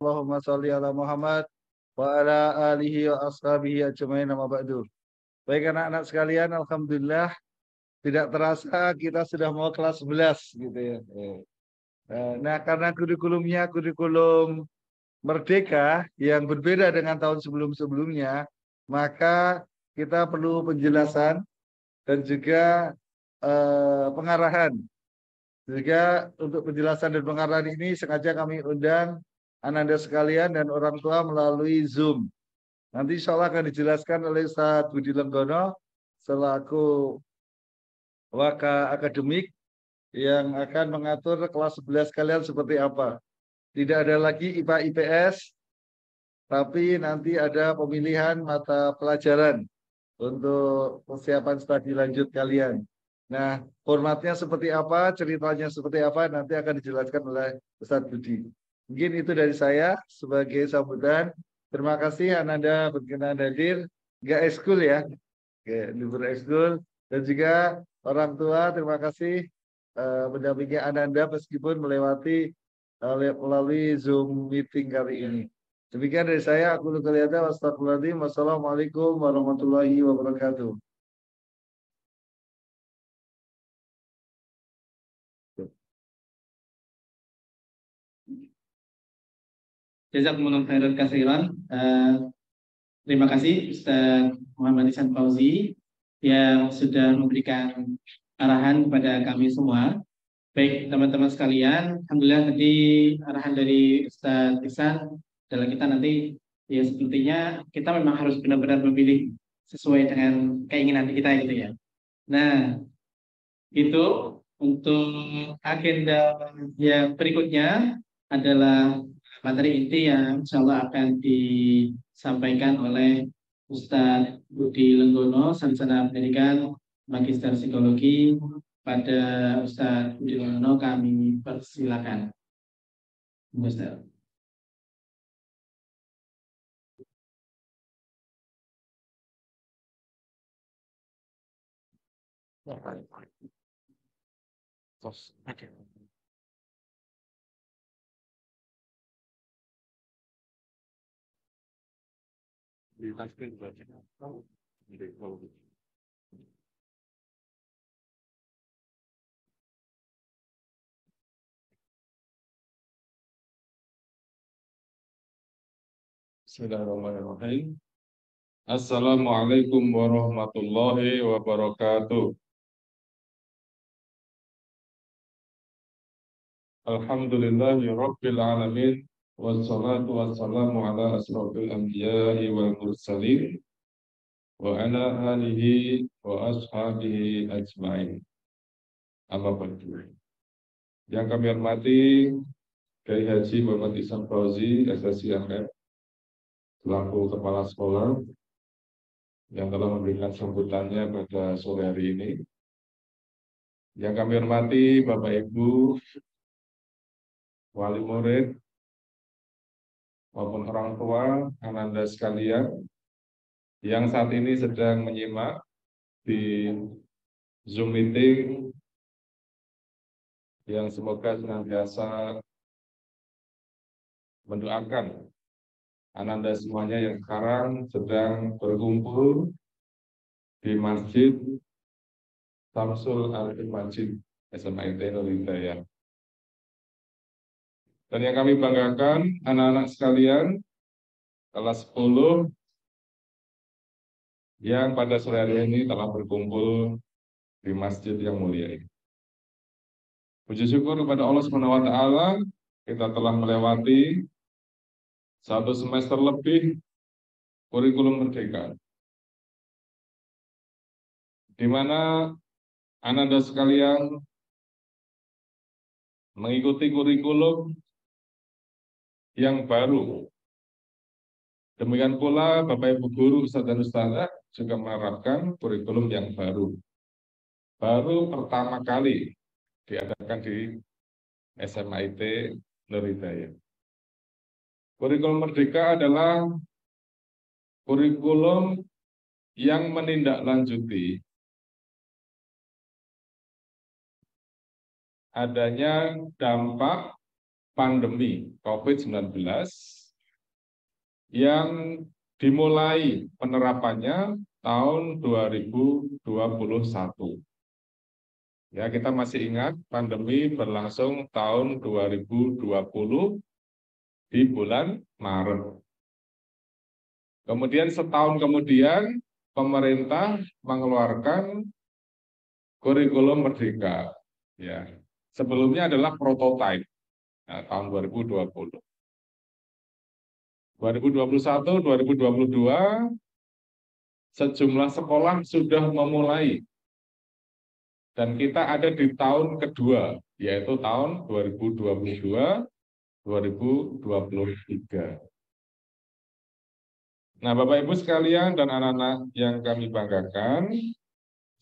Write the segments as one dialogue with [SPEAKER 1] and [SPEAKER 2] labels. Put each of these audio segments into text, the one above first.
[SPEAKER 1] Allahumma sholli ala Muhammad wa ala alihi wa ashabihi ajmain amma ba'du. Baik anak-anak sekalian, alhamdulillah tidak terasa kita sudah mau kelas 11 gitu ya. Nah, karena kurikulumnya kurikulum Merdeka yang berbeda dengan tahun sebelum-sebelumnya, maka kita perlu penjelasan dan juga pengarahan. Juga untuk penjelasan dan pengarahan ini sengaja kami undang Ananda sekalian dan orang tua melalui Zoom. Nanti insya Allah akan dijelaskan oleh Ustadz Budi Lenggono selaku Waka Akademik yang akan mengatur kelas 11 kalian seperti apa. Tidak ada lagi IPA IPS, tapi nanti ada pemilihan mata pelajaran untuk persiapan studi lanjut kalian. Nah, formatnya seperti apa, ceritanya seperti apa, nanti akan dijelaskan oleh Ustadz Budi. Mungkin itu dari saya sebagai sambutan. Terima kasih Ananda berkenan hadir. Nggak ekskul ya, libur ekskul. Dan juga orang tua, terima kasih mendampingi Ananda meskipun melewati melalui Zoom meeting kali ini. Demikian dari saya, aku Lukaliyada, wassalamualaikum warahmatullahi wabarakatuh.
[SPEAKER 2] Jazakumullah khairan katsiran. Terima kasih Ustaz Muhammad Ihsan Fauzi yang sudah memberikan arahan kepada kami semua. Baik teman-teman sekalian, alhamdulillah tadi arahan dari Ustaz Ihsan adalah kita nanti ya sepertinya kita memang harus benar-benar memilih sesuai dengan keinginan kita gitu ya. Nah, itu untuk agenda yang berikutnya adalah materi inti yang insya Allah akan disampaikan oleh Ustadz Budi Lenggono, Sarjana Pendidikan Magister Psikologi. Pada Ustadz Budi Lenggono kami persilakan. Ustadz.
[SPEAKER 3] Bismillahirrahmanirrahim. Assalamualaikum warahmatullahi wabarakatuh. Alhamdulillahi rabbil alamin. Wassalatu wassalamu ala asrafil anbiya'i wal mursalin wa ala alihi wa ashabihi ajma'in. Amma ba'du. Yang kami hormati Kiai Haji Muhammad Ihsan Fauzi, SSIMM, selaku Kepala Sekolah yang telah memberikan sambutannya pada sore hari ini. Yang kami hormati Bapak Ibu, wali murid, maupun orang tua, Ananda sekalian, yang saat ini sedang menyimak di Zoom meeting, yang semoga senantiasa mendoakan Ananda semuanya yang sekarang sedang berkumpul di Masjid Samsul Arifin Masjid SMIT Nur Hidayah. Dan yang kami banggakan, anak-anak sekalian, kelas 10 yang pada sore hari ini telah berkumpul di masjid yang mulia ini. Puji syukur kepada Allah SWT, kita telah melewati satu semester lebih kurikulum merdeka, di mana Ananda sekalian mengikuti kurikulum yang baru. Demikian pula Bapak Ibu Guru, Ustadz dan Ustadzah juga menerapkan kurikulum yang baru. Baru pertama kali diadakan di SMIT Nur Hidayah. Kurikulum Merdeka adalah kurikulum yang menindaklanjuti adanya dampak pandemi COVID-19 yang dimulai penerapannya tahun 2021. Ya, kita masih ingat pandemi berlangsung tahun 2020 di bulan Maret. Kemudian setahun kemudian pemerintah mengeluarkan kurikulum Merdeka. Ya, sebelumnya adalah prototipe tahun 2020. 2021, 2022 sejumlah sekolah sudah memulai dan kita ada di tahun kedua, yaitu tahun 2022-2023. Nah, Bapak Ibu sekalian dan anak-anak yang kami banggakan,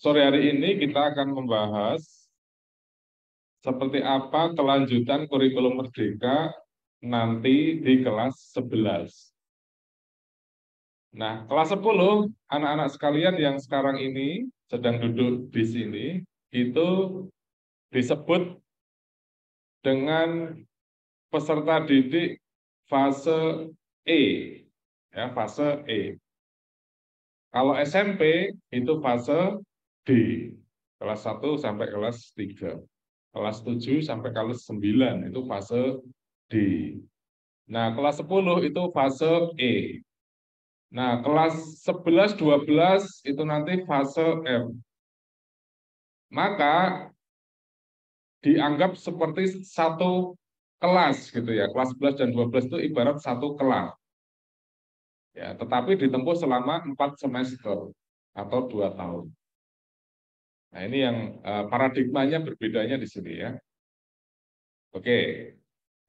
[SPEAKER 3] sore hari ini kita akan membahas seperti apa kelanjutan kurikulum Merdeka nanti di kelas 11. Nah, kelas 10, anak-anak sekalian yang sekarang ini sedang duduk di sini, itu disebut dengan peserta didik fase E. Ya, fase E. Kalau SMP itu fase D, kelas 1 sampai kelas 3. Kelas 7 sampai kelas 9 itu fase D. Nah, kelas 10 itu fase E. Nah, kelas 11, 12 itu nanti fase F. Maka dianggap seperti satu kelas gitu ya. Kelas 11 dan 12 itu ibarat satu kelas. Ya, tetapi ditempuh selama 4 semester atau 2 tahun. Nah, ini yang paradigmanya berbedanya di sini ya. Oke.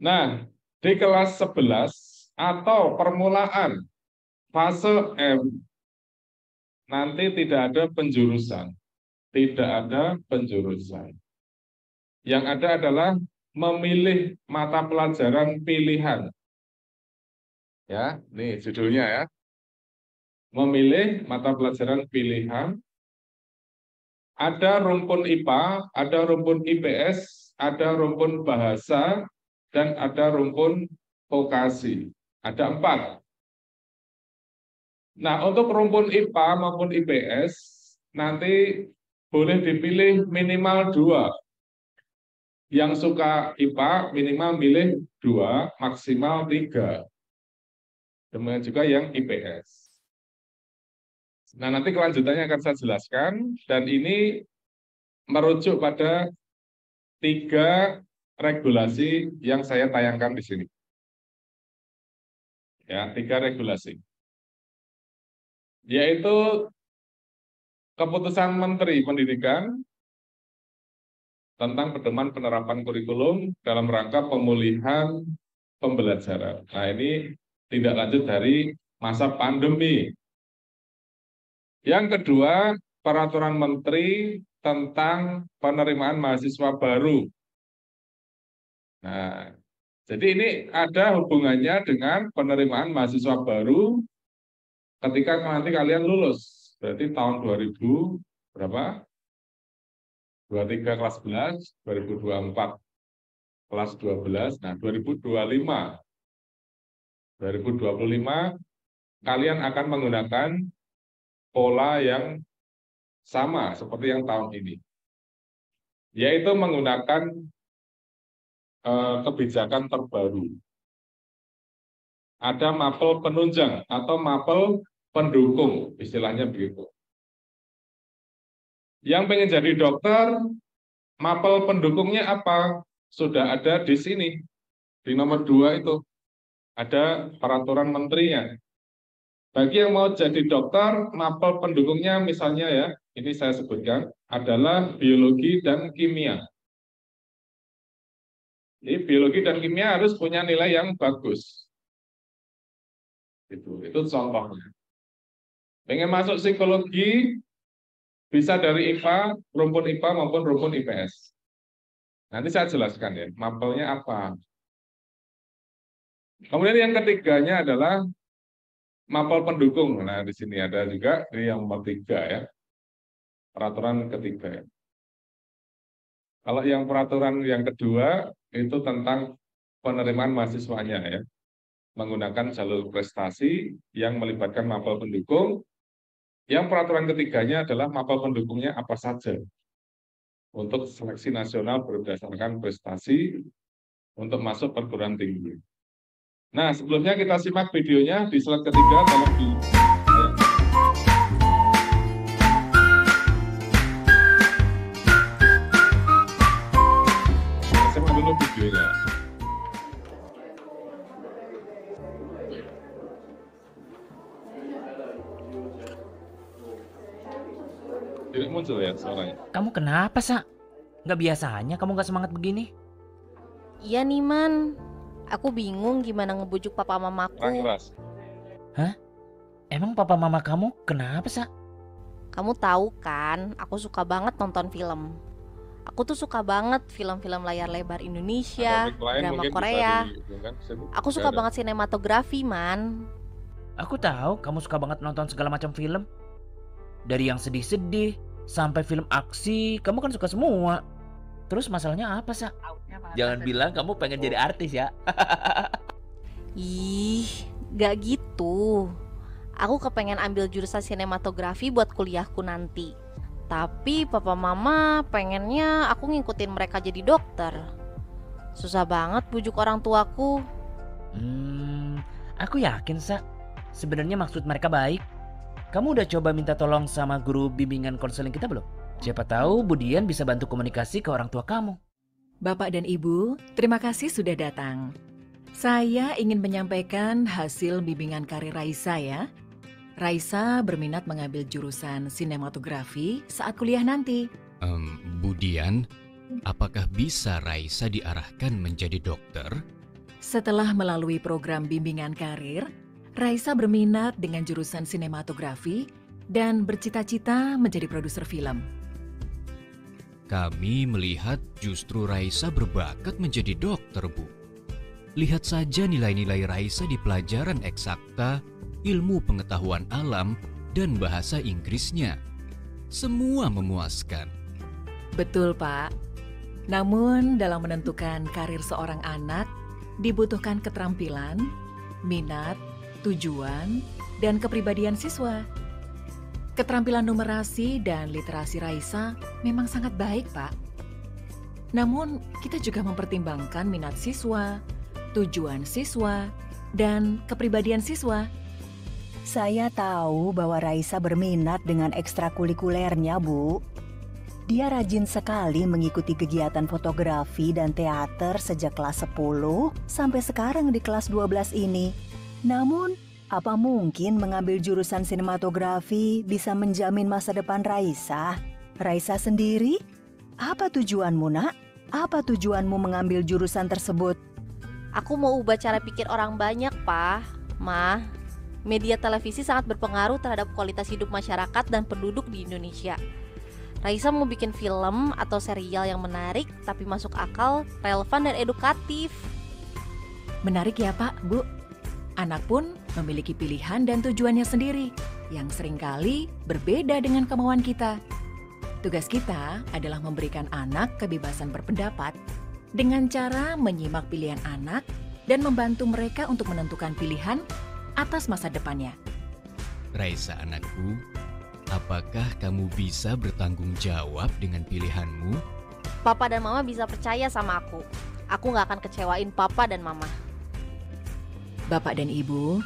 [SPEAKER 3] Nah, di kelas 11 atau permulaan fase M nanti tidak ada penjurusan. Tidak ada penjurusan. Yang ada adalah memilih mata pelajaran pilihan. Ya, ini judulnya ya. Memilih mata pelajaran pilihan. Ada rumpun IPA, ada rumpun IPS, ada rumpun bahasa, dan ada rumpun vokasi. Ada 4. Nah, untuk rumpun IPA maupun IPS, nanti boleh dipilih minimal 2. Yang suka IPA minimal milih 2, maksimal 3. Demikian juga yang IPS. Nah, nanti kelanjutannya akan saya jelaskan, dan ini merujuk pada 3 regulasi yang saya tayangkan di sini. Ya, 3 regulasi. Yaitu Keputusan Menteri Pendidikan tentang pedoman penerapan kurikulum dalam rangka pemulihan pembelajaran. Nah, ini tindak lanjut dari masa pandemi. Yang kedua, Peraturan Menteri tentang penerimaan mahasiswa baru. Nah, jadi ini ada hubungannya dengan penerimaan mahasiswa baru ketika nanti kalian lulus. Berarti tahun 2000 berapa? 23 kelas 11, 2024 kelas 12, nah 2025 kalian akan menggunakan pola yang sama seperti yang tahun ini, yaitu menggunakan kebijakan terbaru. Ada mapel penunjang atau mapel pendukung, istilahnya begitu. Yang pengen jadi dokter, mapel pendukungnya apa? Sudah ada di sini, di nomor 2 itu. Ada peraturan menterinya. Bagi yang mau jadi dokter, mapel pendukungnya misalnya ya, ini saya sebutkan, adalah biologi dan kimia. Jadi biologi dan kimia harus punya nilai yang bagus. Itu contohnya. Pengen masuk psikologi, bisa dari IPA, rumpun IPA maupun rumpun IPS. Nanti saya jelaskan ya, mapelnya apa. Kemudian yang ketiganya adalah mapel pendukung. Nah, di sini ada juga yang nomor 3 ya. Peraturan ketiga. Kalau yang peraturan yang kedua itu tentang penerimaan mahasiswanya ya, menggunakan jalur prestasi yang melibatkan mapel pendukung. Yang peraturan ketiganya adalah mapel pendukungnya apa saja untuk seleksi nasional berdasarkan prestasi untuk masuk perguruan tinggi. Nah, sebelumnya kita simak videonya di slide ketiga dalam di simak dulu videonya. Tidak muncul ya suaranya.
[SPEAKER 4] Kamu kenapa, Sa? Nggak biasanya kamu nggak semangat begini.
[SPEAKER 5] Iya nih Man, aku bingung gimana ngebujuk papa mamaku.
[SPEAKER 3] Kurang keras.
[SPEAKER 4] Emang papa mama kamu kenapa, Sa?
[SPEAKER 5] Kamu tahu kan, aku suka banget nonton film. Aku tuh suka banget film-film layar lebar Indonesia,
[SPEAKER 3] Topik lain
[SPEAKER 5] drama
[SPEAKER 3] mungkin bisa
[SPEAKER 5] Korea.
[SPEAKER 3] dihubungkan,
[SPEAKER 5] Aku suka banget sinematografi, Man.
[SPEAKER 4] Aku tahu kamu suka banget nonton segala macam film. Dari yang sedih-sedih sampai film aksi, kamu kan suka semua. Terus masalahnya apa, Sa? Jangan bilang kamu pengen jadi artis ya.
[SPEAKER 5] Ih, gak gitu. Aku kepengen ambil jurusan sinematografi buat kuliahku nanti. Tapi papa mama pengennya aku ngikutin mereka jadi dokter. Susah banget bujuk orang tuaku.
[SPEAKER 4] Aku yakin, Sa. Sebenarnya maksud mereka baik. Kamu udah coba minta tolong sama guru bimbingan konseling kita belum? Siapa tahu Bu Dian bisa bantu komunikasi ke orang tua kamu.
[SPEAKER 6] Bapak dan Ibu, terima kasih sudah datang. Saya ingin menyampaikan hasil bimbingan karir Raisa ya. Raisa berminat mengambil jurusan sinematografi saat kuliah nanti.
[SPEAKER 7] Bu Dian, apakah bisa Raisa diarahkan menjadi dokter?
[SPEAKER 6] Setelah melalui program bimbingan karir, Raisa berminat dengan jurusan sinematografi dan bercita-cita menjadi produser film.
[SPEAKER 7] Kami melihat justru Raisa berbakat menjadi dokter, Bu. Lihat saja nilai-nilai Raisa di pelajaran eksakta, ilmu pengetahuan alam, dan bahasa Inggrisnya. Semua memuaskan.
[SPEAKER 6] Betul, Pak. Namun dalam menentukan karir seorang anak, dibutuhkan keterampilan, minat, tujuan, dan kepribadian siswa. Keterampilan numerasi dan literasi Raisa memang sangat baik, Pak. Namun, kita juga mempertimbangkan minat siswa, tujuan siswa, dan kepribadian siswa.
[SPEAKER 8] Saya tahu bahwa Raisa berminat dengan ekstrakurikulernya, Bu. Dia rajin sekali mengikuti kegiatan fotografi dan teater sejak kelas 10 sampai sekarang di kelas 12 ini. Namun, apa mungkin mengambil jurusan sinematografi bisa menjamin masa depan Raisa? Raisa sendiri? Apa tujuanmu, Nak? Apa tujuanmu mengambil jurusan tersebut?
[SPEAKER 5] Aku mau ubah cara pikir orang banyak, Pa, Ma. Media televisi sangat berpengaruh terhadap kualitas hidup masyarakat dan penduduk di Indonesia. Raisa mau bikin film atau serial yang menarik tapi masuk akal, relevan, dan edukatif.
[SPEAKER 6] Menarik ya, Pak, Bu. Anak pun memiliki pilihan dan tujuannya sendiri yang seringkali berbeda dengan kemauan kita. Tugas kita adalah memberikan anak kebebasan berpendapat dengan cara menyimak pilihan anak dan membantu mereka untuk menentukan pilihan atas masa depannya.
[SPEAKER 7] Raisa anakku, apakah kamu bisa bertanggung jawab dengan pilihanmu?
[SPEAKER 5] Papa dan Mama bisa percaya sama aku. Aku gak akan kecewain Papa dan Mama.
[SPEAKER 6] Bapak dan Ibu,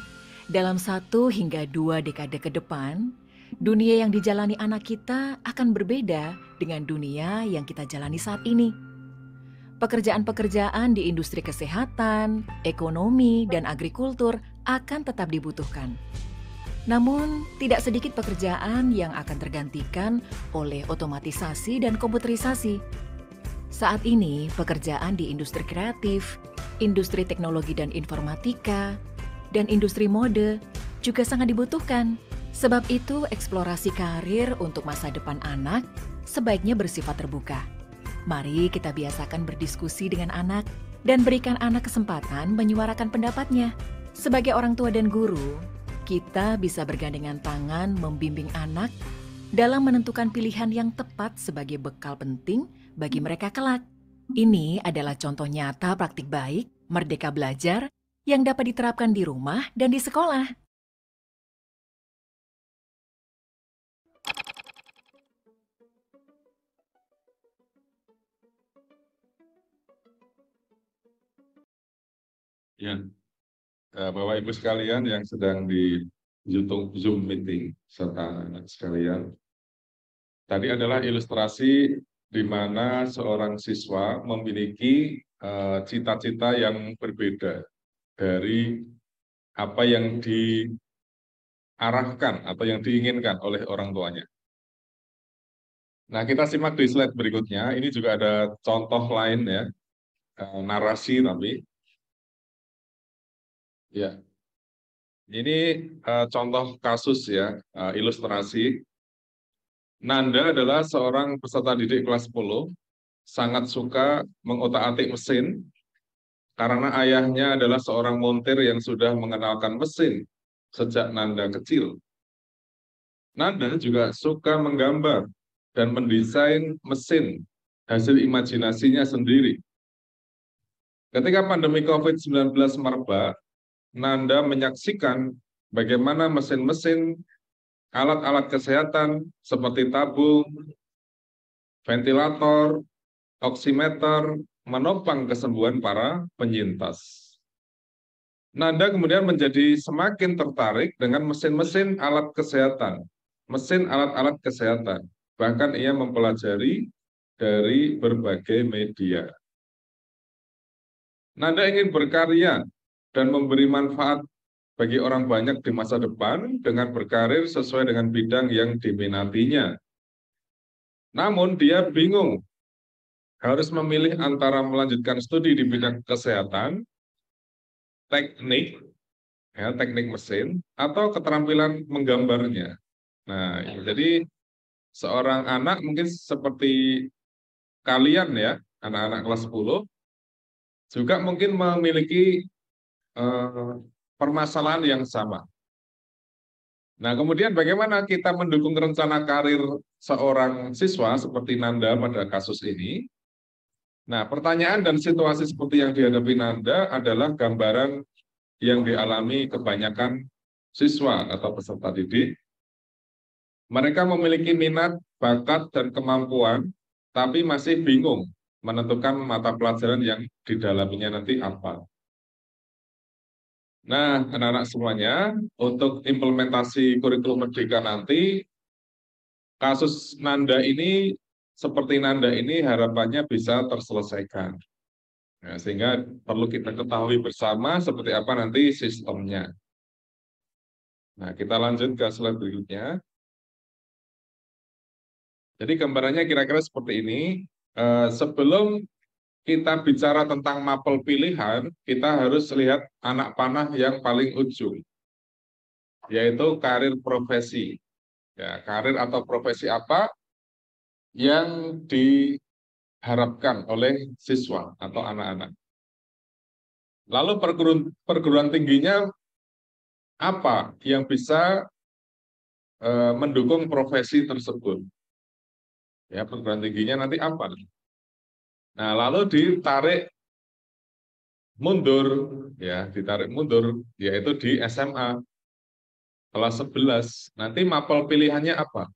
[SPEAKER 6] dalam 1 hingga 2 dekade ke depan, dunia yang dijalani anak kita akan berbeda dengan dunia yang kita jalani saat ini. Pekerjaan-pekerjaan di industri kesehatan, ekonomi, dan agrikultur akan tetap dibutuhkan. Namun, tidak sedikit pekerjaan yang akan tergantikan oleh otomatisasi dan komputerisasi. Saat ini, pekerjaan di industri kreatif, industri teknologi dan informatika, dan industri mode juga sangat dibutuhkan. Sebab itu, eksplorasi karir untuk masa depan anak sebaiknya bersifat terbuka. Mari kita biasakan berdiskusi dengan anak dan berikan anak kesempatan menyuarakan pendapatnya. Sebagai orang tua dan guru, kita bisa bergandengan tangan membimbing anak dalam menentukan pilihan yang tepat sebagai bekal penting bagi mereka kelak. Ini adalah contoh nyata praktik baik Merdeka belajar yang dapat diterapkan di rumah dan di sekolah.
[SPEAKER 3] Ya, Bapak Ibu sekalian yang sedang di YouTube Zoom meeting serta anak sekalian, tadi adalah ilustrasi di mana seorang siswa memiliki cita-cita yang berbeda dari apa yang diarahkan atau yang diinginkan oleh orang tuanya. Nah, kita simak di slide berikutnya. Ini juga ada contoh lain ya, narasi tapi. Ya, ini contoh kasus ya, ilustrasi. Nanda adalah seorang peserta didik kelas 10, sangat suka mengotak-atik mesin, karena ayahnya adalah seorang montir yang sudah mengenalkan mesin sejak Nanda kecil. Nanda juga suka menggambar dan mendesain mesin hasil imajinasinya sendiri. Ketika pandemi COVID-19 merebak, Nanda menyaksikan bagaimana mesin-mesin, alat-alat kesehatan seperti tabung, ventilator, oximeter menopang kesembuhan para penyintas. Nanda kemudian menjadi semakin tertarik dengan mesin-mesin alat kesehatan, mesin alat-alat kesehatan. Bahkan ia mempelajari dari berbagai media. Nanda ingin berkarya dan memberi manfaat bagi orang banyak di masa depan dengan berkarir sesuai dengan bidang yang diminatinya. Namun dia bingung harus memilih antara melanjutkan studi di bidang kesehatan, teknik mesin, atau keterampilan menggambarnya. Nah, jadi seorang anak mungkin seperti kalian ya, anak-anak kelas 10, juga mungkin memiliki permasalahan yang sama. Nah, kemudian bagaimana kita mendukung rencana karir seorang siswa seperti Nanda pada kasus ini? Nah, pertanyaan dan situasi seperti yang dihadapi Nanda adalah gambaran yang dialami kebanyakan siswa atau peserta didik. Mereka memiliki minat, bakat, dan kemampuan, tapi masih bingung menentukan mata pelajaran yang didalaminya nanti apa. Nah, anak-anak semuanya, untuk implementasi kurikulum merdeka nanti, kasus Nanda ini, seperti Nanda ini harapannya bisa terselesaikan. Nah, sehingga perlu kita ketahui bersama seperti apa nanti sistemnya. Nah, kita lanjut ke slide berikutnya. Jadi gambarannya kira-kira seperti ini. Sebelum kita bicara tentang mapel pilihan, kita harus lihat anak panah yang paling ujung, yaitu karir profesi. Ya, karir atau profesi apa yang diharapkan oleh siswa atau anak-anak. Lalu perguruan tingginya apa yang bisa mendukung profesi tersebut? Ya, perguruan tingginya nanti apa? Nah, lalu ditarik mundur, yaitu di SMA kelas 11. Nanti mapel pilihannya apa?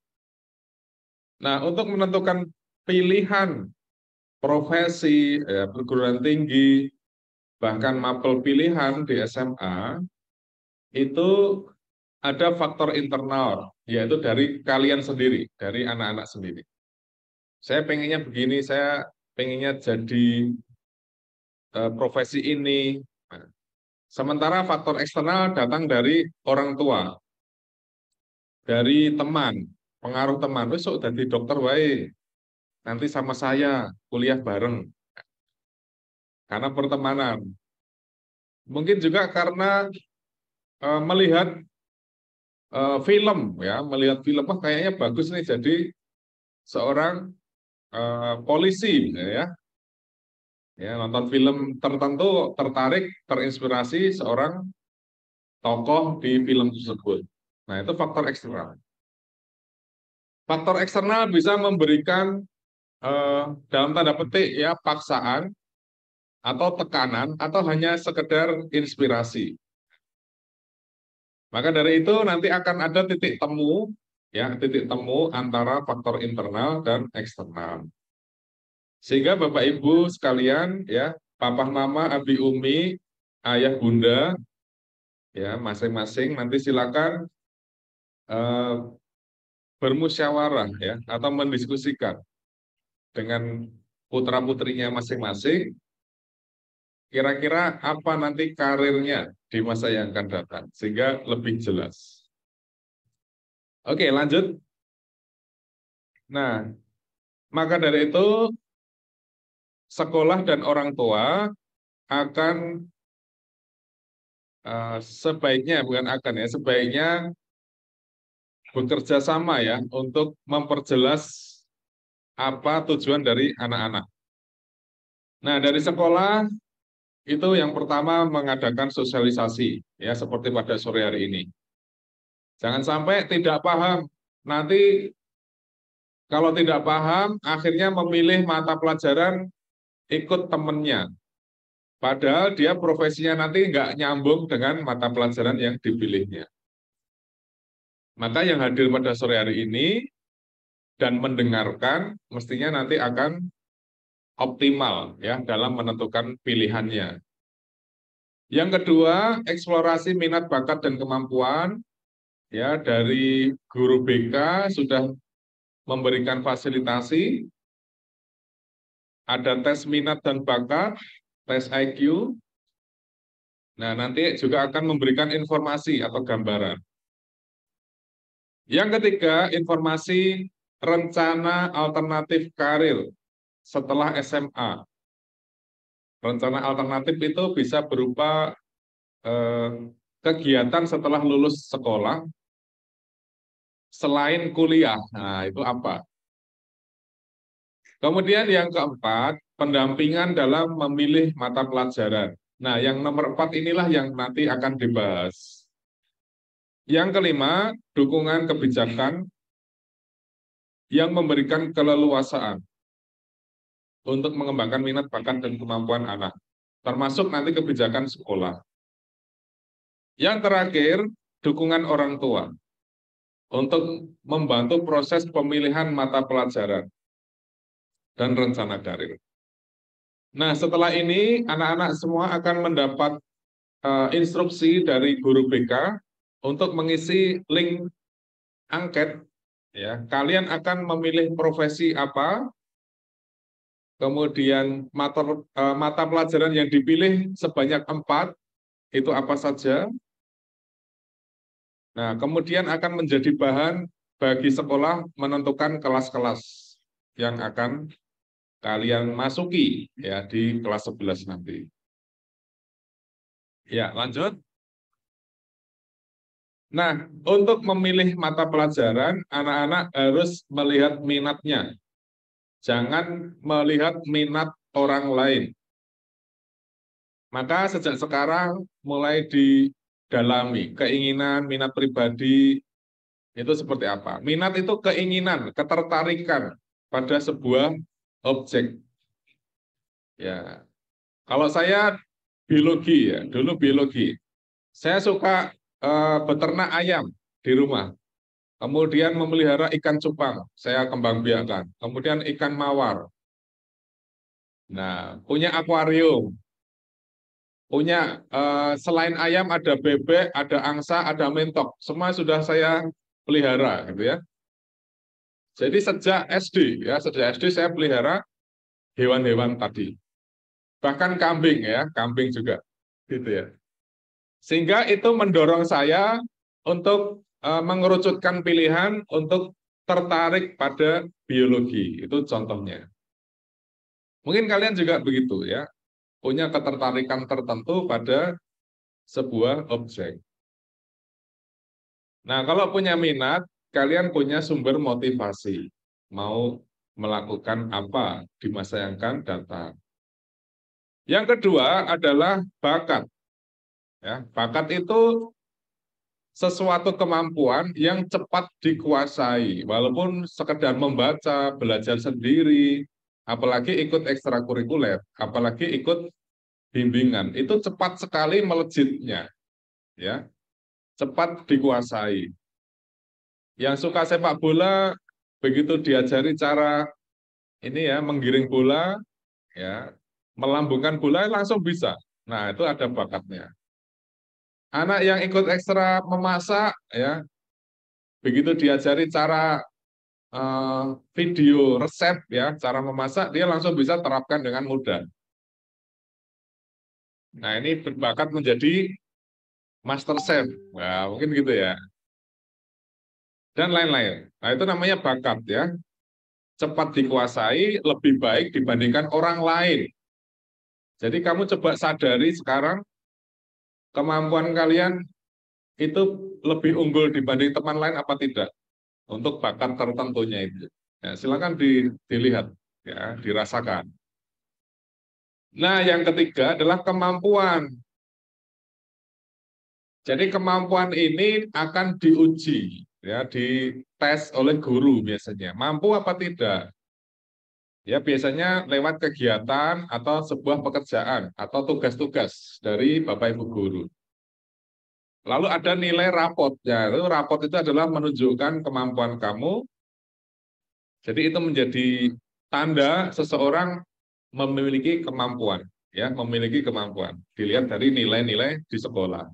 [SPEAKER 3] Nah, untuk menentukan pilihan profesi, perguruan tinggi, bahkan mapel pilihan di SMA, itu ada faktor internal, yaitu dari kalian sendiri, dari anak-anak sendiri. Saya pengennya begini, saya pengennya jadi profesi ini. Sementara faktor eksternal datang dari orang tua, dari teman, pengaruh teman. Besok jadi dokter wae, nanti sama saya kuliah bareng. Karena pertemanan. Mungkin juga karena melihat film, ya, melihat film, kayaknya bagus nih jadi seorang polisi, ya. Ya, nonton film tertentu, tertarik, terinspirasi seorang tokoh di film tersebut. Nah, itu faktor eksternal. Faktor eksternal bisa memberikan dalam tanda petik ya paksaan atau tekanan, atau hanya sekedar inspirasi. Maka dari itu nanti akan ada titik temu, ya, titik temu antara faktor internal dan eksternal. Sehingga Bapak Ibu sekalian, ya, papa mama, abi umi, ayah bunda, ya, masing-masing nanti silakan bermusyawarah, ya, atau mendiskusikan dengan putra putrinya masing-masing. Kira-kira apa nanti karirnya di masa yang akan datang, sehingga lebih jelas. Oke, lanjut. Nah, maka dari itu, sekolah dan orang tua akan sebaiknya, bukan akan ya, sebaiknya bekerja sama ya untuk memperjelas apa tujuan dari anak-anak. Nah, dari sekolah itu yang pertama mengadakan sosialisasi, ya, seperti pada sore hari ini. Jangan sampai tidak paham, nanti kalau tidak paham akhirnya memilih mata pelajaran ikut temennya. Padahal dia profesinya nanti nggak nyambung dengan mata pelajaran yang dipilihnya. Maka yang hadir pada sore hari ini dan mendengarkan mestinya nanti akan optimal ya dalam menentukan pilihannya. Yang kedua, eksplorasi minat bakat dan kemampuan ya dari guru BK sudah memberikan fasilitasi, ada tes minat dan bakat, tes IQ. Nah, nanti juga akan memberikan informasi atau gambaran. Yang ketiga, informasi rencana alternatif karir setelah SMA. Rencana alternatif itu bisa berupa kegiatan setelah lulus sekolah selain kuliah. Nah, itu apa? Kemudian yang keempat, pendampingan dalam memilih mata pelajaran. Nah, yang nomor 4 inilah yang nanti akan dibahas. Yang kelima, dukungan kebijakan yang memberikan keleluasaan untuk mengembangkan minat bakat dan kemampuan anak, termasuk nanti kebijakan sekolah. Yang terakhir, dukungan orang tua untuk membantu proses pemilihan mata pelajaran dan rencana karir. Nah, setelah ini anak-anak semua akan mendapat instruksi dari guru BK untuk mengisi link angket. Ya, kalian akan memilih profesi apa, kemudian mata pelajaran yang dipilih sebanyak 4, itu apa saja. Nah, kemudian akan menjadi bahan bagi sekolah menentukan kelas-kelas yang akan kalian masuki ya di kelas 11 nanti. Ya, lanjut. Nah, untuk memilih mata pelajaran, anak-anak harus melihat minatnya. Jangan melihat minat orang lain. Maka sejak sekarang mulai didalami keinginan, minat pribadi itu seperti apa. Minat itu keinginan, ketertarikan pada sebuah objek. Ya, kalau saya biologi ya, dulu biologi. Saya suka beternak ayam di rumah. Kemudian memelihara ikan cupang, saya kembangbiakkan. Kemudian ikan mawar. Nah, punya akuarium. Punya selain ayam ada bebek, ada angsa, ada mentok. Semua sudah saya pelihara gitu ya. Jadi sejak SD ya, sejak SD saya pelihara hewan-hewan tadi. Bahkan kambing ya, kambing juga gitu ya. Sehingga itu mendorong saya untuk mengerucutkan pilihan untuk tertarik pada biologi. Itu contohnya. Mungkin kalian juga begitu ya, punya ketertarikan tertentu pada sebuah objek. Nah, kalau punya minat, kalian punya sumber motivasi. Mau melakukan apa di masa yang akan datang. Yang kedua adalah bakat. Ya, bakat itu sesuatu kemampuan yang cepat dikuasai, walaupun sekedar membaca, belajar sendiri, apalagi ikut ekstrakurikuler, apalagi ikut bimbingan, itu cepat sekali melejitnya, ya, cepat dikuasai. Yang suka sepak bola, begitu diajari cara ini ya, menggiring bola, ya, melambungkan bola langsung bisa. Nah, itu ada bakatnya. Anak yang ikut ekstra memasak, ya, begitu diajari cara video resep, ya, cara memasak, dia langsung bisa terapkan dengan mudah. Nah, ini berbakat menjadi master chef. Nah, mungkin gitu ya. Dan lain-lain. Nah, itu namanya bakat, ya. Cepat dikuasai, lebih baik dibandingkan orang lain. Jadi kamu coba sadari sekarang, kemampuan kalian itu lebih unggul dibanding teman lain apa tidak? Untuk bakat tertentunya itu. Ya, silakan dilihat, ya, dirasakan. Nah, yang ketiga adalah kemampuan. Jadi kemampuan ini akan diuji, ya, dites oleh guru biasanya. Mampu apa tidak? Ya, biasanya lewat kegiatan atau sebuah pekerjaan atau tugas-tugas dari Bapak Ibu guru. Lalu ada nilai rapot. Ya, itu rapot itu adalah menunjukkan kemampuan kamu. Jadi itu menjadi tanda seseorang memiliki kemampuan, ya, memiliki kemampuan. Dilihat dari nilai-nilai di sekolah.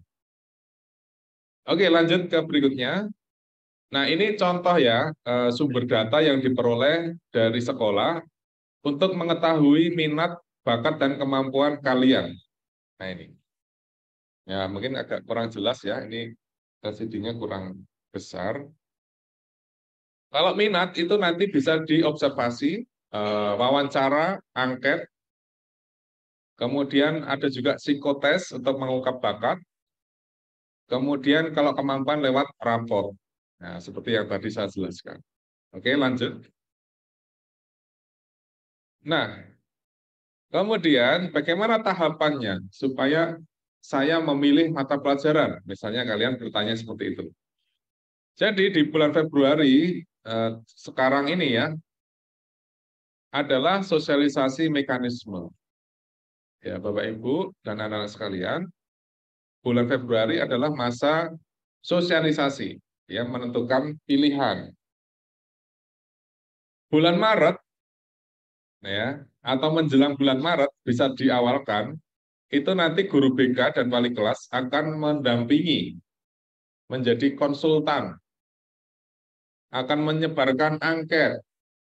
[SPEAKER 3] Oke, lanjut ke berikutnya. Nah, ini contoh ya, sumber data yang diperoleh dari sekolah untuk mengetahui minat, bakat, dan kemampuan kalian. Nah, ini. Ya, mungkin agak kurang jelas ya, ini LCD-nya kurang besar. Kalau minat itu nanti bisa diobservasi, wawancara, angket, kemudian ada juga psikotes untuk mengungkap bakat, kemudian kalau kemampuan lewat rapor. Nah, seperti yang tadi saya jelaskan. Oke, lanjut. Nah, kemudian bagaimana tahapannya supaya saya memilih mata pelajaran? Misalnya kalian bertanya seperti itu. Jadi di bulan Februari sekarang ini ya, adalah sosialisasi mekanisme. Ya, Bapak Ibu dan anak-anak sekalian, bulan Februari adalah masa sosialisasi, ya, menentukan pilihan. Bulan Maret, ya, atau menjelang bulan Maret bisa diawalkan, itu nanti guru BK dan wali kelas akan mendampingi, menjadi konsultan, akan menyebarkan angket.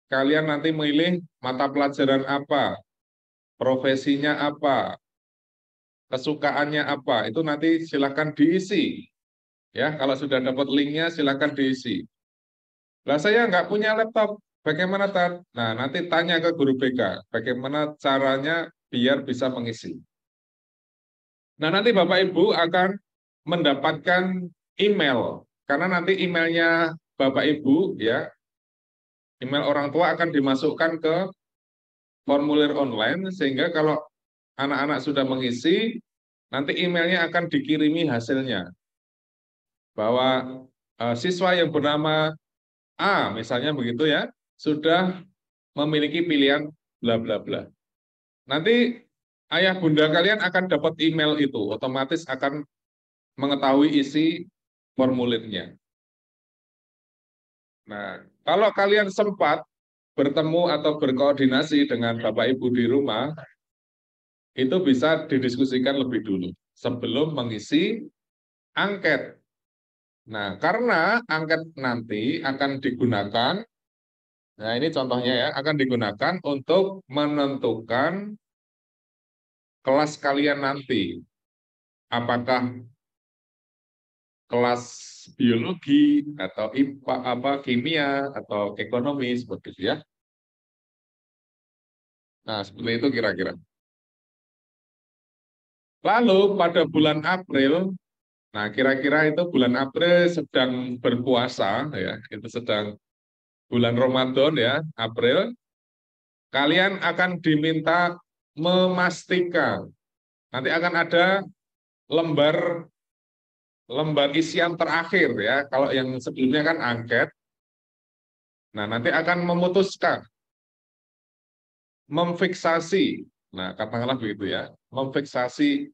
[SPEAKER 3] Kalian nanti memilih mata pelajaran apa, profesinya apa, kesukaannya apa, itu nanti silakan diisi. Ya, kalau sudah dapat linknya silakan diisi. Lah saya nggak punya laptop, bagaimana Tat? Nah, nanti tanya ke guru BK, bagaimana caranya biar bisa mengisi. Nah, nanti Bapak Ibu akan mendapatkan email, karena nanti emailnya Bapak Ibu, ya, email orang tua akan dimasukkan ke formulir online, sehingga kalau anak-anak sudah mengisi, nanti emailnya akan dikirimi hasilnya. Bahwa siswa yang bernama A, misalnya begitu ya, sudah memiliki pilihan bla bla bla. Nanti ayah bunda kalian akan dapat email itu, otomatis akan mengetahui isi formulirnya. Nah, kalau kalian sempat bertemu atau berkoordinasi dengan Bapak Ibu di rumah, itu bisa didiskusikan lebih dulu sebelum mengisi angket. Nah, karena angket nanti akan digunakan, nah ini contohnya ya, akan digunakan untuk menentukan kelas kalian nanti. Apakah kelas biologi atau IPA, kimia atau ekonomi seperti itu ya. Nah, seperti itu kira-kira. Lalu pada bulan April, nah kira-kira itu bulan April sedang berpuasa ya, itu sedang bulan Ramadan ya, April. Kalian akan diminta memastikan nanti akan ada lembar isian terakhir ya. Kalau yang sebelumnya kan angket. Nah, nanti akan memutuskan, memfiksasi Nah, katakanlah begitu ya, memfiksasi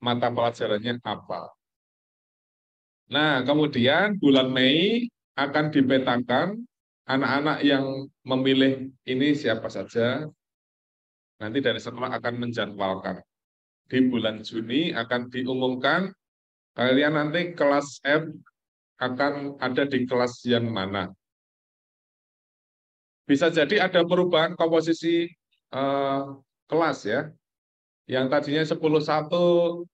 [SPEAKER 3] mata pelajarannya apa. Nah, kemudian bulan Mei akan dipetakan anak-anak yang memilih ini siapa saja. Nanti dari sekolah akan menjadwalkan. Di bulan Juni akan diumumkan kalian nanti kelas F akan ada di kelas yang mana. Bisa jadi ada perubahan komposisi kelas ya. Yang tadinya 10-1,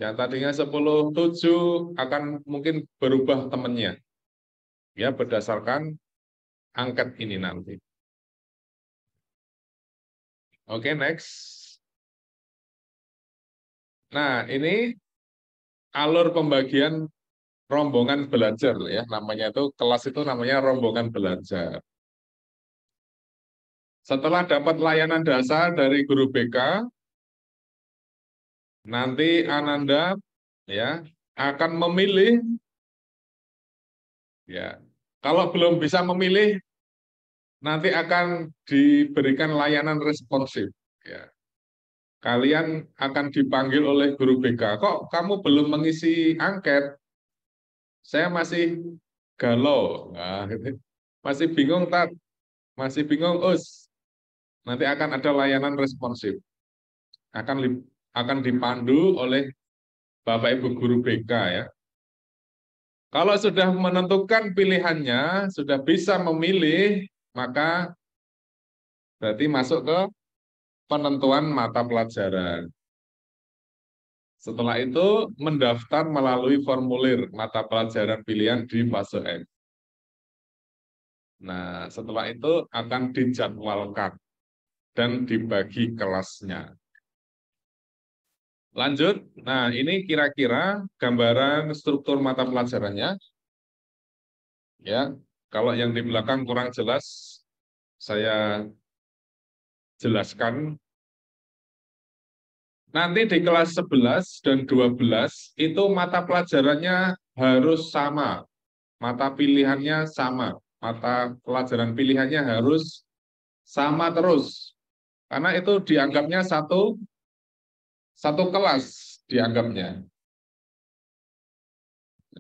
[SPEAKER 3] yang tadinya 10-7 akan mungkin berubah temannya. Ya, berdasarkan angket ini nanti. Oke, next. Nah, ini alur pembagian rombongan belajar ya, namanya itu kelas itu namanya rombongan belajar. Setelah dapat layanan dasar dari guru BK, nanti Ananda ya akan memilih ya. Kalau belum bisa memilih, nanti akan diberikan layanan responsif ya. Kalian akan dipanggil oleh guru BK. Kok kamu belum mengisi angket? Saya masih galau. Nah, masih bingung, Tat. Masih bingung, Us. Nanti akan ada layanan responsif. Akan dipandu oleh Bapak Ibu guru BK ya. Kalau sudah menentukan pilihannya, sudah bisa memilih, maka berarti masuk ke penentuan mata pelajaran. Setelah itu mendaftar melalui formulir mata pelajaran pilihan di fase M. Nah, setelah itu akan dijadwalkan dan dibagi kelasnya. Lanjut, nah ini kira-kira gambaran struktur mata pelajarannya. Ya, kalau yang di belakang kurang jelas, saya jelaskan. Nanti di kelas 11 dan 12 itu mata pelajarannya harus sama. Mata pilihannya sama. Mata pelajaran pilihannya harus sama terus. Karena itu dianggapnya satu kelas dianggapnya.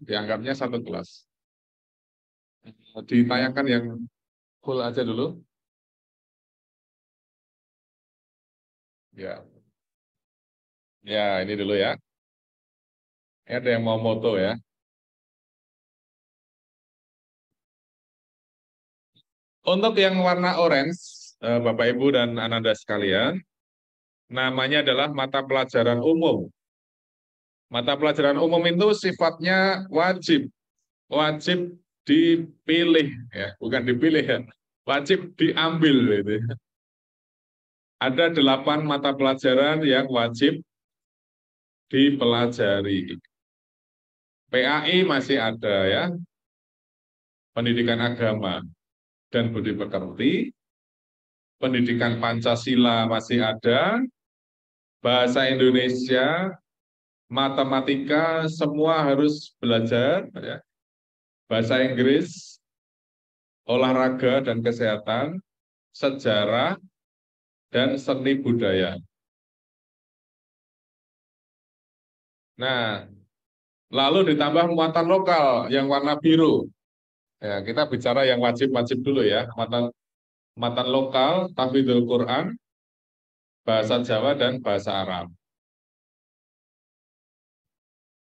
[SPEAKER 3] Dianggapnya satu kelas. Ditayangkan yang full aja dulu. Ya. Ya, ini dulu ya. Ini ada yang mau moto ya. Untuk yang warna orange, Bapak Ibu dan Ananda sekalian, namanya adalah mata pelajaran umum. Mata pelajaran umum itu sifatnya wajib. Wajib dipilih ya, bukan dipilih ya. Wajib diambil gitu. Ada 8 mata pelajaran yang wajib dipelajari. PAI masih ada ya. Pendidikan agama dan budi pekerti. Pendidikan Pancasila masih ada. Bahasa Indonesia, matematika semua harus belajar ya. Bahasa Inggris, olahraga dan kesehatan, sejarah dan seni budaya. Nah, lalu ditambah muatan lokal yang warna biru. Ya, kita bicara yang wajib-wajib dulu ya. Muatan lokal, tahfidzul Quran, bahasa Jawa dan bahasa Arab.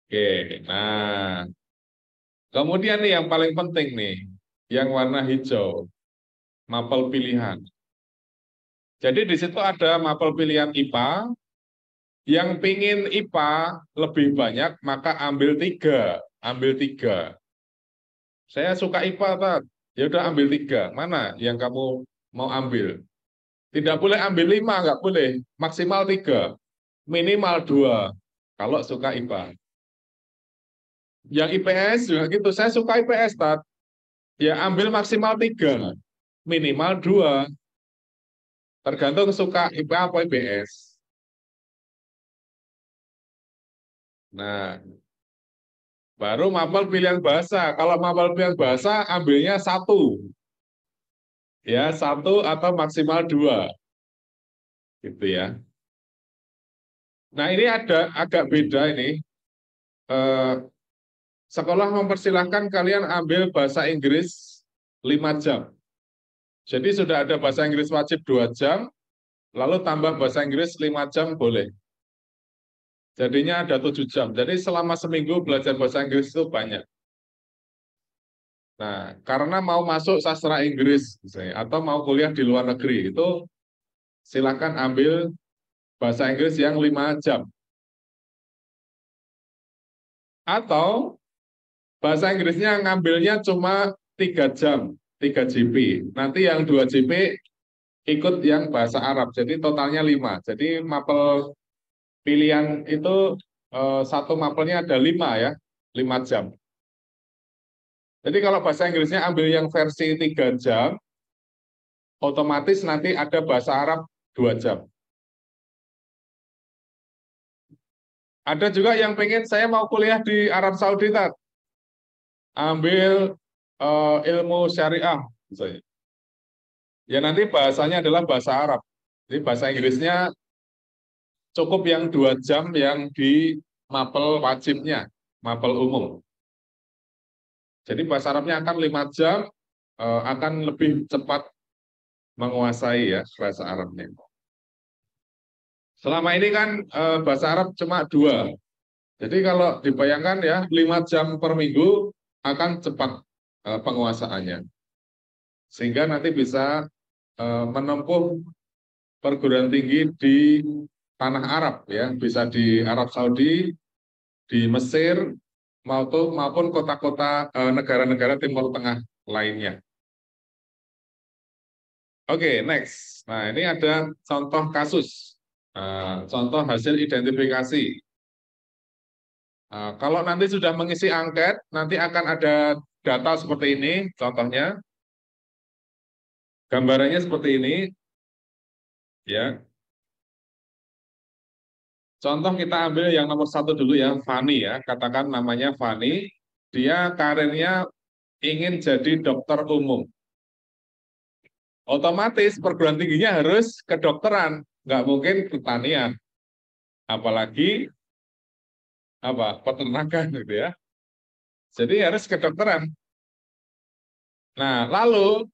[SPEAKER 3] Oke, nah kemudian nih yang paling penting nih, yang warna hijau, mapel pilihan. Jadi di situ ada mapel pilihan IPA. Yang pingin IPA lebih banyak, maka ambil 3. Ambil 3. Saya suka IPA, Tat. Ya udah ambil 3. Mana yang kamu mau ambil? Tidak boleh ambil 5, nggak boleh. Maksimal 3. Minimal 2. Kalau suka IPA. Yang IPS juga gitu. Saya suka IPS, Tat. Ya ambil maksimal 3. Minimal 2. Tergantung suka IPA apa IPS. Nah, baru mapel pilihan bahasa. Kalau mapel pilihan bahasa, ambilnya 1. Ya, 1 atau maksimal 2. Gitu ya. Nah, ini ada agak beda ini. Sekolah mempersilahkan kalian ambil bahasa Inggris 5 jam. Jadi sudah ada bahasa Inggris wajib 2 jam, lalu tambah bahasa Inggris 5 jam boleh. Jadinya ada 7 jam. Jadi selama seminggu belajar bahasa Inggris itu banyak. Nah, karena mau masuk sastra Inggris misalnya, atau mau kuliah di luar negeri, itu silakan ambil bahasa Inggris yang 5 jam. Atau bahasa Inggrisnya ngambilnya cuma 3 jam, 3 JP. Nanti yang 2 JP ikut yang bahasa Arab, jadi totalnya 5. Jadi mapel pilihan itu satu mapelnya ada 5 ya, 5 jam. Jadi kalau bahasa Inggrisnya ambil yang versi 3 jam, otomatis nanti ada bahasa Arab 2 jam. Ada juga yang pengen saya mau kuliah di Arab Saudi, Tat. Ambil ilmu syariah, misalnya. Ya nanti bahasanya adalah bahasa Arab. Jadi bahasa Inggrisnya cukup yang 2 jam yang di mapel wajibnya, mapel umum. Jadi bahasa Arabnya akan 5 jam, akan lebih cepat menguasai ya bahasa Arabnya. Selama ini kan bahasa Arab cuma 2. Jadi kalau dibayangkan ya 5 jam per minggu akan cepat penguasaannya. Sehingga nanti bisa menempuh perguruan tinggi di tanah Arab ya, bisa di Arab Saudi, di Mesir maupun kota-kota negara-negara Timur Tengah lainnya. Oke, next. Nah, ini ada contoh kasus. Contoh hasil identifikasi. Kalau nanti sudah mengisi angket, nanti akan ada data seperti ini, contohnya. Gambarannya seperti ini. Ya. Contoh kita ambil yang nomor 1 dulu ya, Fani ya. Katakan namanya Fani. Dia karirnya ingin jadi dokter umum. Otomatis perguruan tingginya harus kedokteran. Nggak mungkin pertanian, apalagi peternakan gitu ya. Jadi harus kedokteran. Nah, lalu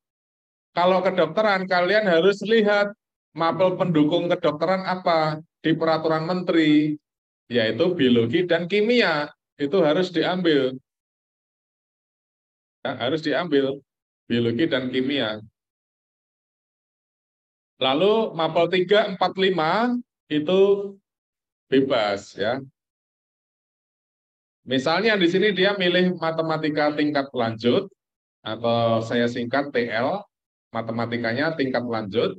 [SPEAKER 3] kalau kedokteran kalian harus lihat mapel pendukung kedokteran apa di peraturan menteri, yaitu biologi dan kimia. Itu harus diambil. Ya, harus diambil biologi dan kimia. Lalu mapel 3, 4, 5 itu bebas ya. Misalnya di sini dia milih matematika tingkat lanjut atau saya singkat TL, matematikanya tingkat lanjut.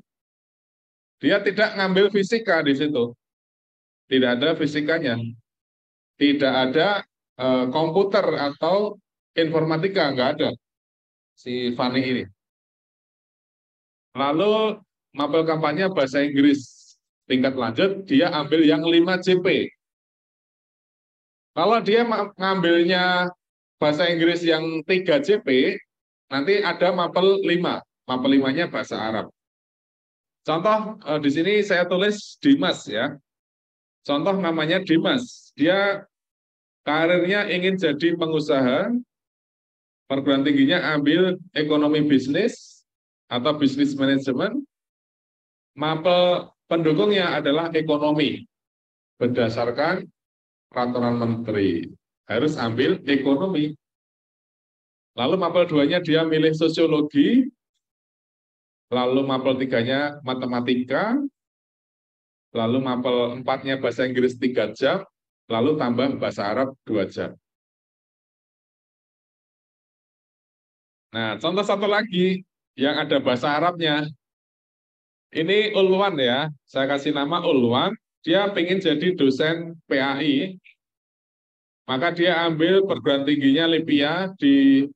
[SPEAKER 3] Dia tidak ngambil fisika di situ. Tidak ada fisikanya. Tidak ada komputer atau informatika, nggak ada si Fani ini. Lalu mapel kampanye bahasa Inggris tingkat lanjut, dia ambil yang 5 JP. Kalau dia ngambilnya bahasa Inggris yang 3 JP, nanti ada mapel 5. Mapel 5-nya bahasa Arab. Contoh di sini saya tulis Dimas ya. Contoh namanya Dimas. Dia karirnya ingin jadi pengusaha, perguruan tingginya ambil ekonomi bisnis atau bisnis manajemen. Mapel pendukungnya adalah ekonomi berdasarkan peraturan menteri. Harus ambil ekonomi. Lalu mapel 2-nya dia milih sosiologi. Lalu mapel 3-nya matematika. Lalu mapel 4-nya bahasa Inggris 3 jam. Lalu tambah bahasa Arab 2 jam. Nah, contoh satu lagi yang ada bahasa Arabnya. Ini Ulwan ya, saya kasih nama Ulwan. Dia pengen jadi dosen PAI, maka dia ambil perguruan tingginya Libya di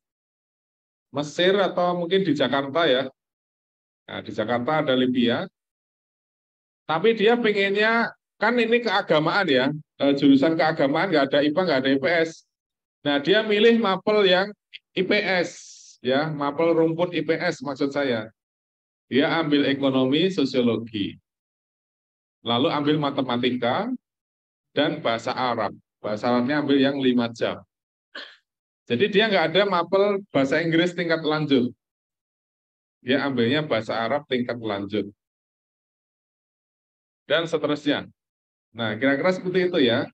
[SPEAKER 3] Mesir atau mungkin di Jakarta ya. Nah, di Jakarta ada Libya. Tapi dia pengennya, kan ini keagamaan ya, jurusan keagamaan nggak ada IPA, nggak ada IPS. Nah, dia milih mapel yang IPS, ya, mapel rumput IPS maksud saya. Dia ambil ekonomi, sosiologi. Lalu ambil matematika, dan bahasa Arab. Bahasa Arabnya ambil yang 5 jam. Jadi dia nggak ada mapel bahasa Inggris tingkat lanjut. Dia ambilnya bahasa Arab tingkat lanjut. Dan seterusnya. Nah, kira-kira seperti itu ya.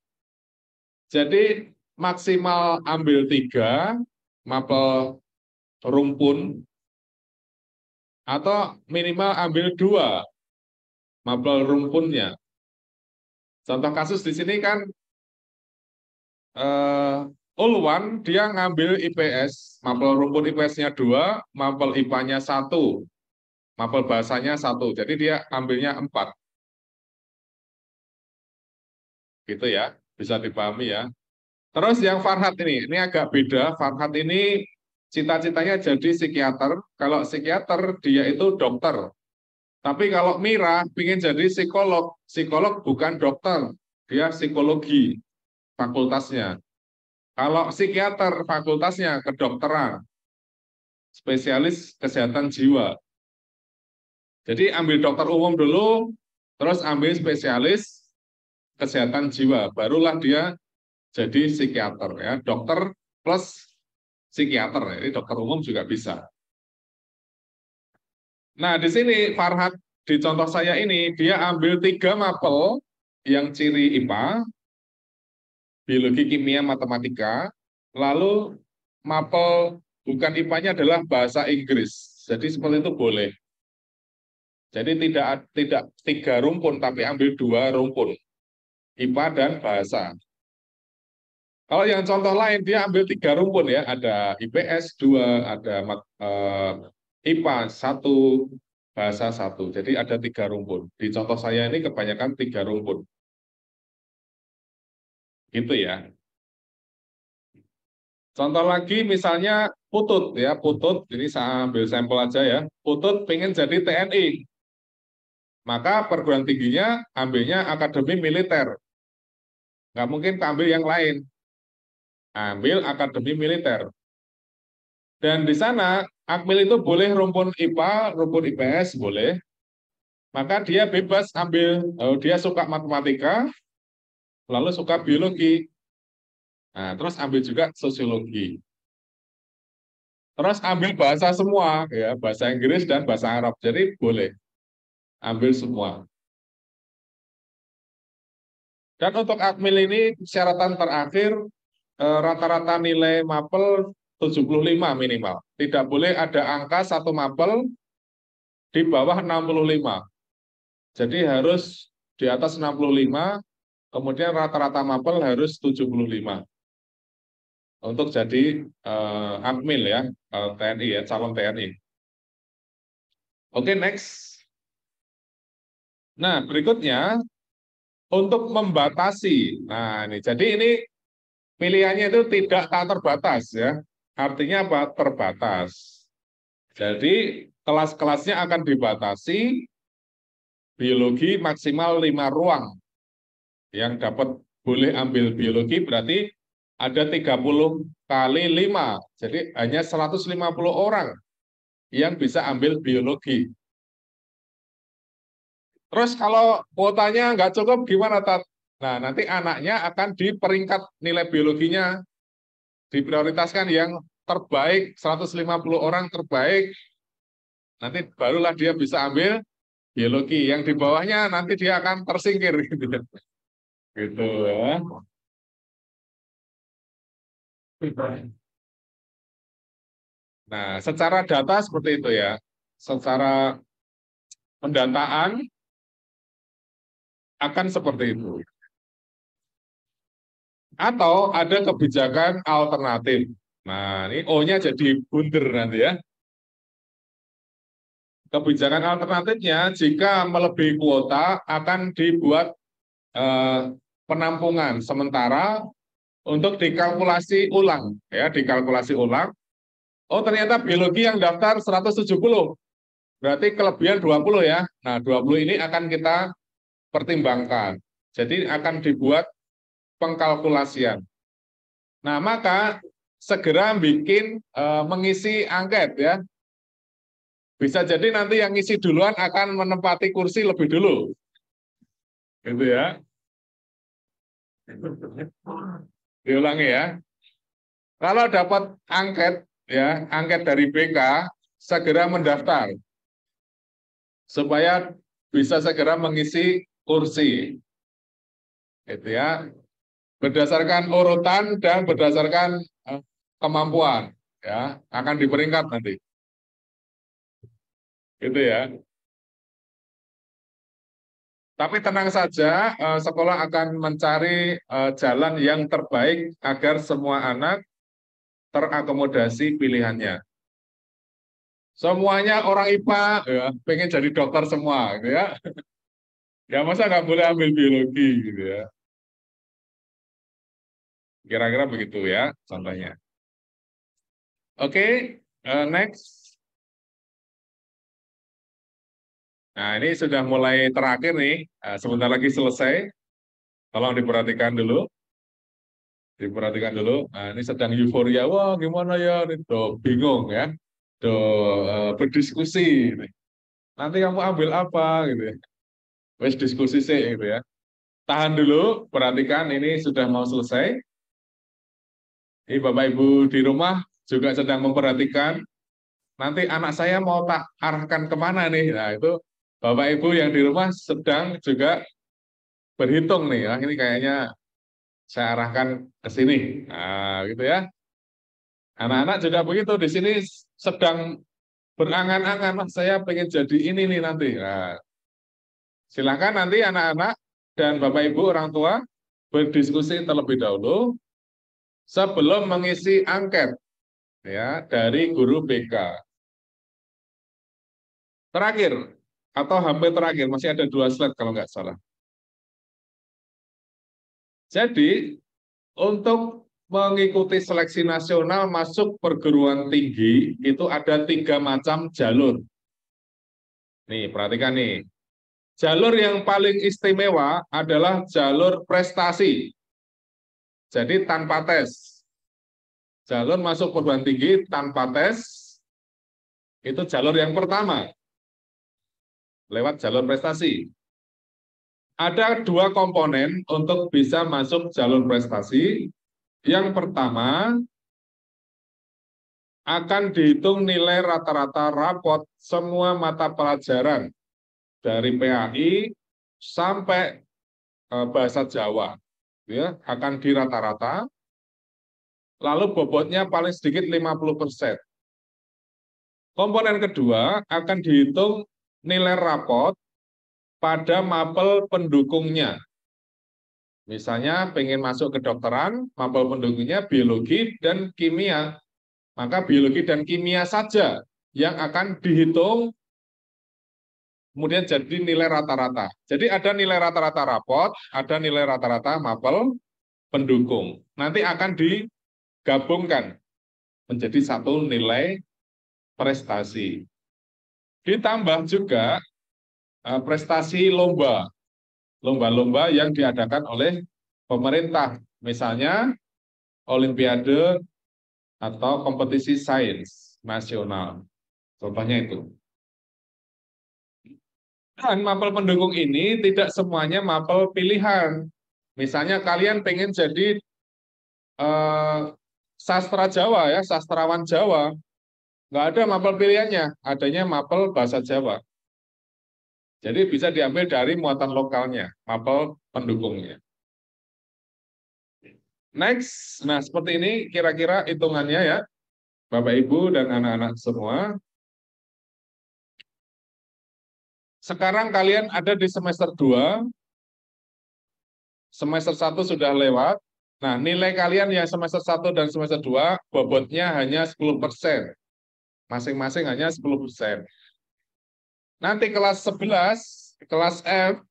[SPEAKER 3] Jadi maksimal ambil 3 mapel rumpun atau minimal ambil 2 mapel rumpunnya. Contoh kasus di sini kan Ulwan dia ngambil IPS, mapel rumpun IPS-nya 2, mapel IPA-nya 1, mapel bahasanya 1. Jadi dia ambilnya 4. Gitu ya, bisa dipahami ya. Terus yang Farhat ini agak beda. Farhat ini cita-citanya jadi psikiater. Kalau psikiater dia itu dokter. Tapi kalau Mira ingin jadi psikolog. Psikolog bukan dokter, dia psikologi fakultasnya. Kalau psikiater fakultasnya kedokteran, spesialis kesehatan jiwa. Jadi ambil dokter umum dulu, terus ambil spesialis kesehatan jiwa, barulah dia jadi psikiater ya, dokter plus psikiater. Jadi dokter umum juga bisa. Nah, di sini Farhat di contoh saya ini dia ambil 3 mapel yang ciri IPA, biologi, kimia, matematika, lalu mapel bukan IPA-nya adalah bahasa Inggris. Jadi seperti itu boleh. Jadi tidak 3 rumpun, tapi ambil 2 rumpun, IPA dan bahasa. Kalau yang contoh lain, dia ambil 3 rumpun ya, ada IPS 2, ada IPA 1, bahasa 1. Jadi ada 3 rumpun. Di contoh saya ini kebanyakan 3 rumpun. Gitu ya. Contoh lagi misalnya Putut ya, Putut, ini saya ambil sampel aja ya. Putut pengen jadi TNI. Maka perguruan tingginya ambilnya akademi militer. Nggak mungkin ambil yang lain. Ambil akademi militer. Dan di sana Akmil itu boleh rumpun IPA, rumpun IPS boleh. Maka dia bebas ambil, dia suka matematika, lalu suka biologi. Nah, terus ambil juga sosiologi. Terus ambil bahasa semua, ya, bahasa Inggris dan bahasa Arab. Jadi boleh ambil semua. Dan untuk Akmil ini syaratan terakhir rata-rata nilai mapel 75 minimal. Tidak boleh ada angka 1 mapel di bawah 65. Jadi harus di atas 65, kemudian rata-rata mapel harus 75. Untuk jadi Akmil ya, TNI ya, calon TNI. Oke, next. Nah, berikutnya untuk membatasi. Nah, ini jadi ini pilihannya itu tidak tak terbatas ya. Artinya apa? Terbatas. Jadi kelas-kelasnya akan dibatasi, biologi maksimal 5 ruang. Yang dapat boleh ambil biologi berarti ada 30 kali 5. Jadi hanya 150 orang yang bisa ambil biologi. Terus kalau kuotanya nggak cukup gimana, Tat? Nah, nanti anaknya akan di peringkat nilai biologinya diprioritaskan yang terbaik, 150 orang terbaik, nanti barulah dia bisa ambil biologi. Yang di bawahnya nanti dia akan tersingkir. Gitu ya. Nah, secara data seperti itu ya. Secara pendataan akan seperti itu. Atau ada kebijakan alternatif. Nah, ini O-nya jadi bunder nanti ya. Kebijakan alternatifnya jika melebihi kuota akan dibuat penampungan sementara untuk dikalkulasi ulang. Ya, dikalkulasi ulang. Oh, ternyata biologi yang daftar 170. Berarti kelebihan 20 ya. Nah, 20 ini akan kita pertimbangkan. Jadi akan dibuat pengkalkulasian. Nah, maka segera bikin mengisi angket ya. Bisa jadi nanti yang ngisi duluan akan menempati kursi lebih dulu. Gitu ya. Diulangi ya. Kalau dapat angket ya, angket dari BK, segera mendaftar supaya bisa segera mengisi kursi. Itu ya. Berdasarkan urutan dan berdasarkan kemampuan ya, akan diperingkat nanti. Gitu ya. Tapi tenang saja, sekolah akan mencari jalan yang terbaik agar semua anak terakomodasi pilihannya. Semuanya orang IPA, ya, pengen jadi dokter semua, gitu ya. Ya masa nggak boleh ambil biologi, gitu ya. Kira-kira begitu ya, contohnya. Oke, next. Nah, ini sudah mulai terakhir nih, sebentar lagi selesai. Tolong diperhatikan dulu. Diperhatikan dulu. Nah, ini sedang euforia. Wah, gimana ya? Itu bingung ya. Berdiskusi. Nanti kamu ambil apa gitu ya. Wes diskusi sih gitu ya. Tahan dulu, perhatikan ini sudah mau selesai. Ini Bapak Ibu di rumah juga sedang memperhatikan. Nanti anak saya mau tak arahkan kemana nih? Nah, itu Bapak Ibu yang di rumah sedang juga berhitung nih. Nah, ini kayaknya saya arahkan ke sini. Nah, gitu ya. Anak-anak juga begitu, di sini sedang berangan-angan, saya pengen jadi ini nih nanti. Nah, silakan nanti anak-anak dan Bapak Ibu orang tua berdiskusi terlebih dahulu sebelum mengisi angket ya dari guru BK. Terakhir atau hampir terakhir, masih ada 2 slide kalau nggak salah. Jadi untuk mengikuti seleksi nasional masuk perguruan tinggi itu ada 3 macam jalur. Nih, perhatikan nih. Jalur yang paling istimewa adalah jalur prestasi. Jadi tanpa tes. Jalur masuk perguruan tinggi tanpa tes itu jalur yang pertama. Lewat jalur prestasi. Ada 2 komponen untuk bisa masuk jalur prestasi. Yang pertama, akan dihitung nilai rata-rata rapot semua mata pelajaran dari PAI sampai bahasa Jawa, ya, akan dirata-rata. Lalu bobotnya paling sedikit 50%. Komponen kedua akan dihitung nilai rapot pada mapel pendukungnya. Misalnya pengen masuk kedokteran, mapel pendukungnya biologi dan kimia. Maka biologi dan kimia saja yang akan dihitung, kemudian jadi nilai rata-rata. Jadi ada nilai rata-rata rapot, ada nilai rata-rata mapel pendukung. Nanti akan digabungkan menjadi satu nilai prestasi. Ditambah juga prestasi lomba. Lomba-lomba yang diadakan oleh pemerintah. Misalnya olimpiade atau kompetisi sains nasional. Contohnya itu. Dan mapel pendukung ini tidak semuanya mapel pilihan. Misalnya kalian pengen jadi sastra Jawa ya, sastrawan Jawa. Nggak ada mapel pilihannya, adanya mapel bahasa Jawa. Jadi bisa diambil dari muatan lokalnya, mapel pendukungnya. Next, nah seperti ini kira-kira hitungannya ya, Bapak Ibu dan anak-anak semua. Sekarang kalian ada di semester 2, semester 1 sudah lewat. Nah, nilai kalian yang semester 1 dan semester 2, bobotnya hanya 10%. Masing-masing hanya 10%. Nanti kelas 11, kelas F,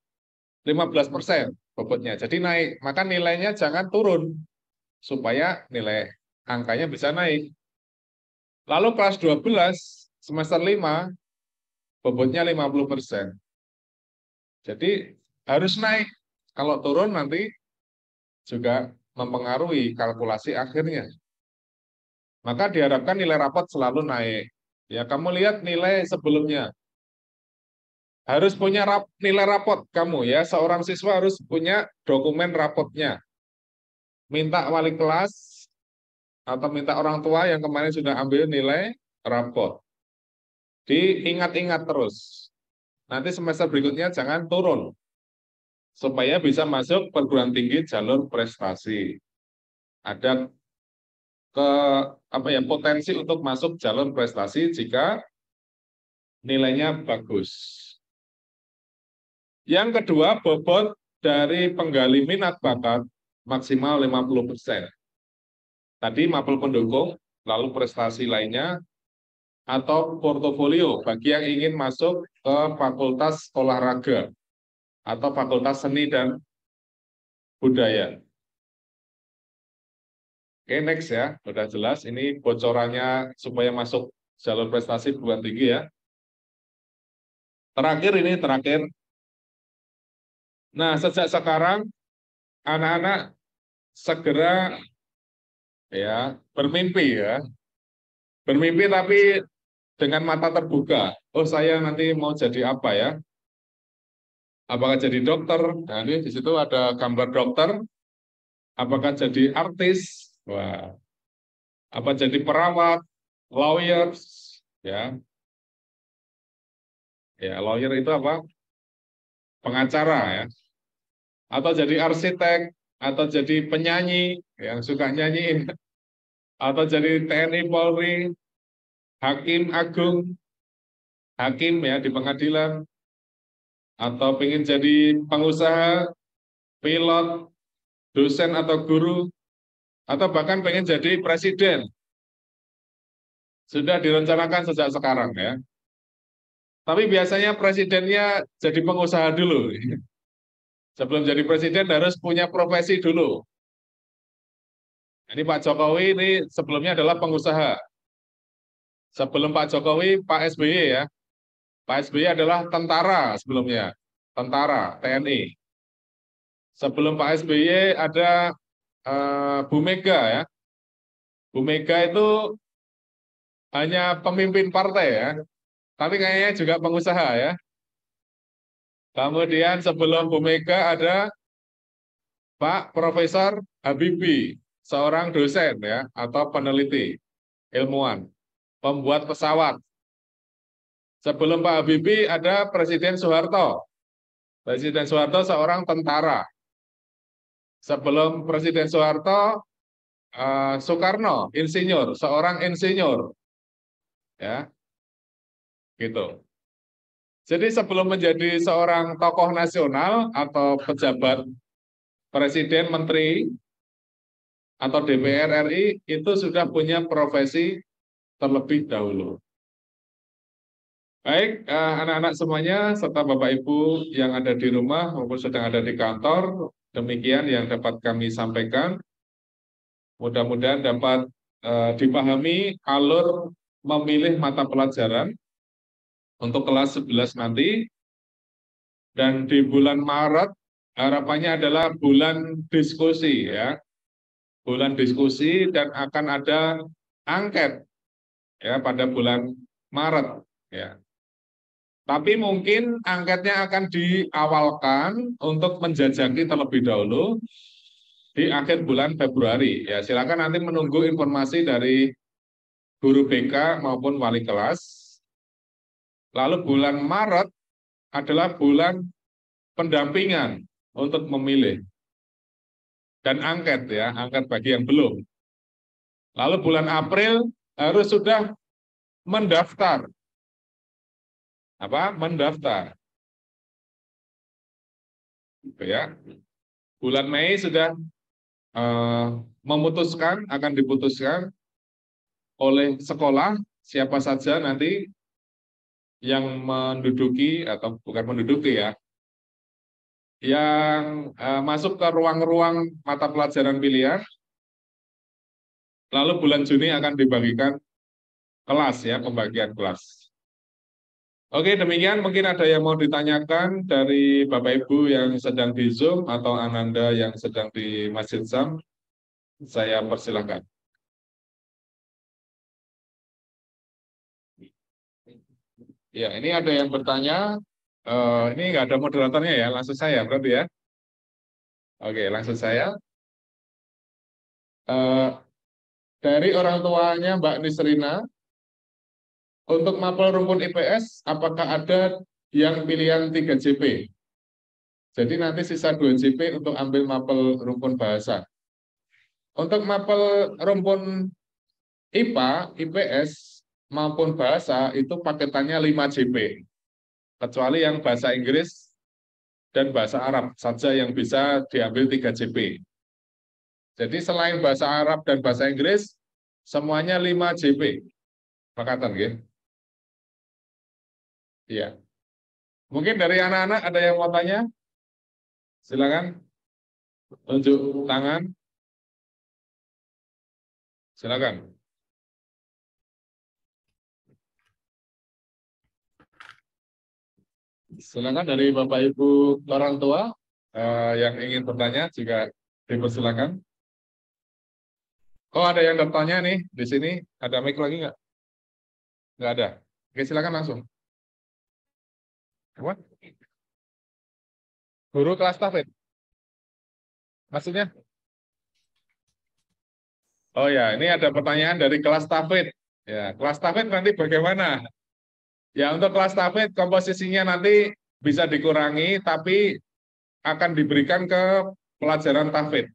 [SPEAKER 3] 15% bobotnya. Jadi naik, maka nilainya jangan turun, supaya nilai angkanya bisa naik. Lalu kelas 12, semester 5, bobotnya 50%. Jadi harus naik. Kalau turun nanti juga mempengaruhi kalkulasi akhirnya. Maka diharapkan nilai rapot selalu naik. Ya, kamu lihat nilai sebelumnya. Harus punya nilai rapot kamu ya, seorang siswa harus punya dokumen rapotnya. minta wali kelas atau minta orang tua yang kemarin sudah ambil nilai rapot. Diingat-ingat terus. Nanti semester berikutnya jangan turun. Supaya bisa masuk perguruan tinggi jalur prestasi. Ada potensi untuk masuk jalur prestasi jika nilainya bagus. Yang kedua, bobot dari penggali minat bakat maksimal 50%. Tadi mapel pendukung, lalu prestasi lainnya, atau portofolio bagi yang ingin masuk ke fakultas olahraga atau fakultas seni dan budaya. Oke, next ya, sudah jelas. Ini bocorannya supaya masuk jalur prestasi perguruan tinggi ya. Terakhir. Nah, sejak sekarang anak-anak segera ya bermimpi ya. Bermimpi tapi dengan mata terbuka. Oh, saya nanti mau jadi apa ya? Apakah jadi dokter? Nah, ini di situ ada gambar dokter. Apakah jadi artis? Wah. Apa jadi perawat? Lawyers, ya. Ya, lawyer itu apa? Pengacara ya. Atau jadi arsitek, atau jadi penyanyi yang suka nyanyiin, atau jadi TNI Polri, hakim agung, hakim ya di pengadilan, atau pengen jadi pengusaha, pilot, dosen atau guru, atau bahkan pengen jadi presiden. Sudah direncanakan sejak sekarang ya. Tapi biasanya presidennya jadi pengusaha dulu. Sebelum jadi presiden harus punya profesi dulu. Ini Pak Jokowi ini sebelumnya adalah pengusaha. Sebelum Pak Jokowi, Pak SBY ya. Pak SBY adalah tentara sebelumnya. Tentara, TNI. Sebelum Pak SBY ada Bu Mega ya. Bu Mega itu hanya pemimpin partai ya. Tapi kayaknya juga pengusaha ya. Kemudian sebelum Bu Mega ada Pak Profesor Habibie, seorang dosen ya atau peneliti, ilmuwan, pembuat pesawat. Sebelum Pak Habibie ada Presiden Soeharto. Presiden Soeharto seorang tentara. Sebelum Presiden Soeharto, Soekarno, insinyur, seorang insinyur. Ya. Gitu. Jadi sebelum menjadi seorang tokoh nasional atau pejabat presiden, menteri, atau DPR RI, itu sudah punya profesi terlebih dahulu. Baik, anak-anak semuanya, serta Bapak Ibu yang ada di rumah maupun sedang ada di kantor, demikian yang dapat kami sampaikan. Mudah-mudahan dapat dipahami alur memilih mata pelajaran untuk kelas 11 nanti. Dan di bulan Maret harapannya adalah bulan diskusi ya. Bulan diskusi dan akan ada angket ya pada bulan Maret ya. Tapi mungkin angketnya akan diawalkan untuk menjajaki terlebih dahulu di akhir bulan Februari. Ya, silakan nanti menunggu informasi dari guru BK maupun wali kelas. Lalu bulan Maret adalah bulan pendampingan untuk memilih. Dan angket ya, angket bagi yang belum. Lalu bulan April harus sudah mendaftar. Mendaftar. Ya. Bulan Mei sudah akan diputuskan oleh sekolah siapa saja nanti yang menduduki atau bukan menduduki ya, yang masuk ke ruang-ruang mata pelajaran pilihan. Lalu bulan Juni akan dibagikan kelas ya, pembagian kelas. Oke, demikian mungkin ada yang mau ditanyakan dari Bapak Ibu yang sedang di Zoom atau Ananda yang sedang di Masjid Sam. Saya persilahkan. Ya, ini ada yang bertanya. Ini nggak ada moderatornya ya, langsung saya berarti ya. Oke, langsung saya. Dari orang tuanya Mbak Nisrina, untuk mapel rumpun IPS, apakah ada yang pilihan 3 JP? Jadi nanti sisa 2 JP untuk ambil mapel rumpun bahasa. Untuk mapel rumpun IPA, IPS, maupun bahasa, itu paketannya 5 JP. Kecuali yang bahasa Inggris dan bahasa Arab saja yang bisa diambil 3 JP. Jadi selain bahasa Arab dan bahasa Inggris, semuanya 5 JP. Pakatan, ya? Iya. Mungkin dari anak-anak ada yang mau tanya? Silakan. Tunjuk tangan. Silakan. Silakan dari Bapak Ibu orang tua yang ingin bertanya juga dipersilakan. Oh, ada yang bertanya nih di sini. Ada mic lagi nggak? Nggak ada. Oke, silakan langsung. Apa? Guru kelas tafid. Maksudnya? Oh ya, ini ada pertanyaan dari kelas tafid. Ya, kelas tafid nanti bagaimana? Ya, untuk kelas tafid komposisinya nanti bisa dikurangi, tapi akan diberikan ke pelajaran tafid.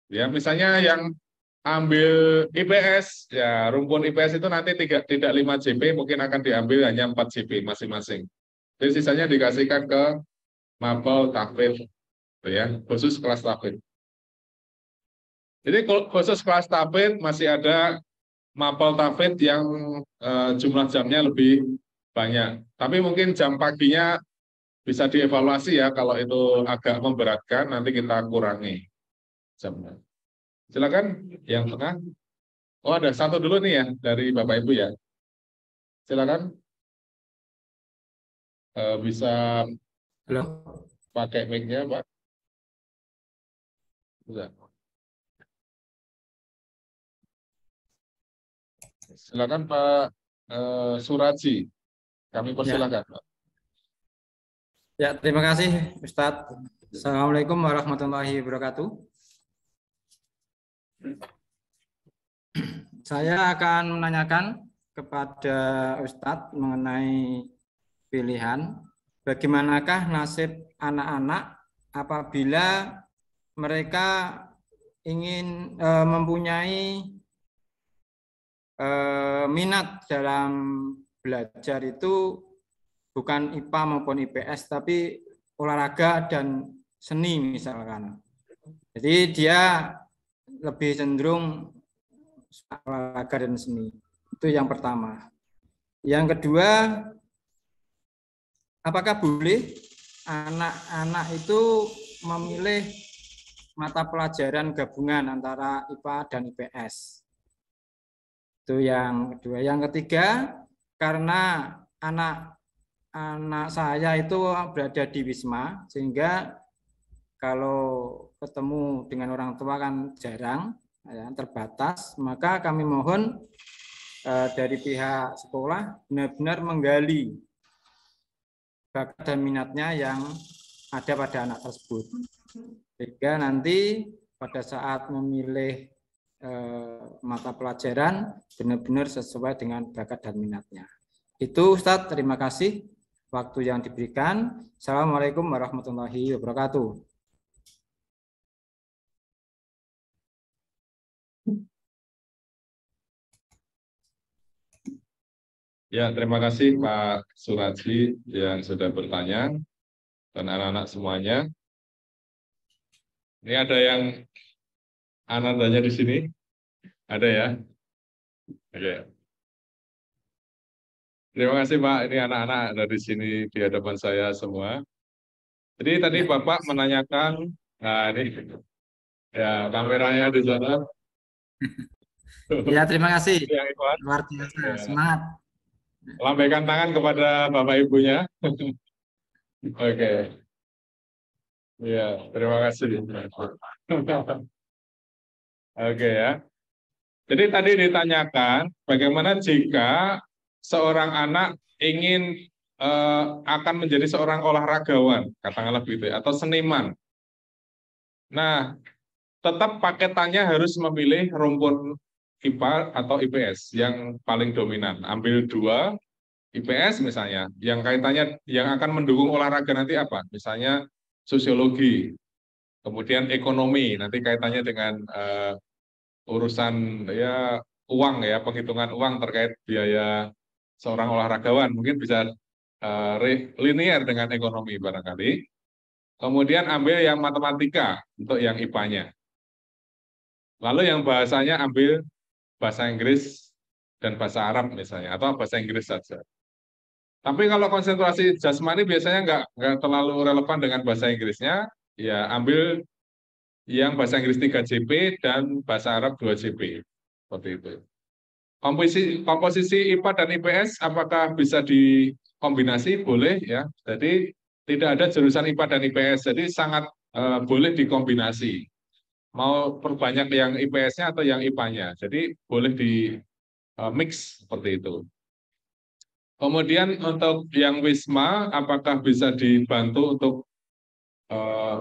[SPEAKER 3] Ya, misalnya yang ambil IPS, ya rumpun IPS itu nanti tidak 5 JP, mungkin akan diambil hanya 4 JP masing-masing. Jadi sisanya dikasihkan ke mapel tafid, ya, khusus kelas tafid. Jadi khusus kelas tafid masih ada mapel tafid yang jumlah jamnya lebih banyak. Tapi mungkin jam paginya bisa dievaluasi ya, kalau itu agak memberatkan nanti kita kurangi jamnya. Silakan yang tengah. Oh, ada satu dulu nih ya dari Bapak Ibu ya. Silakan. Bisa pakai mic-nya, Pak. Bisa. Silakan Pak Suraji. Kami persilakan, Pak.
[SPEAKER 9] Ya, terima kasih Ustadz. Assalamualaikum warahmatullahi wabarakatuh. Saya akan menanyakan kepada Ustadz mengenai pilihan, bagaimanakah nasib anak-anak apabila mereka ingin mempunyai minat dalam belajar itu bukan IPA maupun IPS, tapi olahraga dan seni misalkan. Jadi dia lebih cenderung olahraga dan seni. Itu yang pertama. Yang kedua, apakah boleh anak-anak itu memilih mata pelajaran gabungan antara IPA dan IPS? Itu yang kedua. Yang ketiga, karena anak saya itu berada di Wisma, sehingga kalau ketemu dengan orang tua kan jarang, ya, terbatas, maka kami mohon dari pihak sekolah benar-benar menggali bakat dan minatnya yang ada pada anak tersebut, sehingga nanti pada saat memilih mata pelajaran benar-benar sesuai dengan bakat dan minatnya. Itu Ustadz, terima kasih waktu yang diberikan. Assalamualaikum warahmatullahi wabarakatuh.
[SPEAKER 3] Ya, terima kasih Pak Suraji yang sudah bertanya dan anak-anak semuanya. Ini ada yang anandanya di sini? Ada ya? Oke. Terima kasih Pak, ini anak-anak ada di sini di hadapan saya semua. Jadi tadi Bapak menanyakan, nah ini ya kameranya di sana.
[SPEAKER 9] Ya, terima kasih.
[SPEAKER 3] Yang
[SPEAKER 9] luar biasa, ya. Semangat.
[SPEAKER 3] Lambaikan tangan kepada Bapak Ibunya. Oke. Ya, terima kasih. Oke ya. Jadi tadi ditanyakan bagaimana jika seorang anak ingin akan menjadi seorang olahragawan, katakanlah begitu, atau seniman. Nah, tetap paketannya harus memilih rumpun IPA atau IPS yang paling dominan. Ambil 2 IPS misalnya, yang kaitannya yang akan mendukung olahraga nanti apa? Misalnya sosiologi, kemudian ekonomi, nanti kaitannya dengan urusan ya uang ya, penghitungan uang terkait biaya seorang olahragawan, mungkin bisa linear dengan ekonomi barangkali. Kemudian ambil yang matematika untuk yang IPA-nya. Lalu yang bahasanya ambil bahasa Inggris dan bahasa Arab misalnya, atau bahasa Inggris saja. Tapi kalau konsentrasi jasmani biasanya nggak terlalu relevan dengan bahasa Inggrisnya, ya ambil yang bahasa Inggris 3 JP dan bahasa Arab 2 JP. Seperti itu. Komposisi IPA dan IPS apakah bisa dikombinasi? Boleh ya. Jadi tidak ada jurusan IPA dan IPS, jadi sangat boleh dikombinasi. Mau perbanyak yang IPS-nya atau yang IPA-nya. Jadi boleh di mix seperti itu. Kemudian untuk yang Wisma, apakah bisa dibantu untuk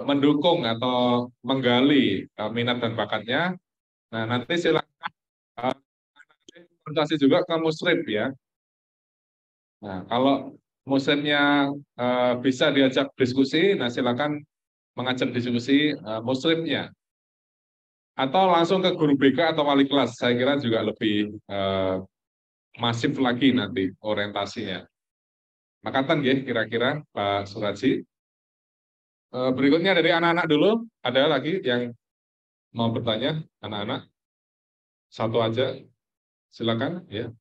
[SPEAKER 3] mendukung atau menggali minat dan bakatnya? Nah, nanti silakan konsultasi juga ke Musrib ya. Nah, kalau Musribnya bisa diajak diskusi, nah silakan mengajak diskusi Musribnya. Atau langsung ke guru BK atau wali kelas, saya kira juga lebih masif lagi nanti orientasinya. Makatan ya kira-kira Pak Suraji. Berikutnya dari anak-anak dulu, ada lagi yang mau bertanya, anak-anak? Satu aja, silakan ya.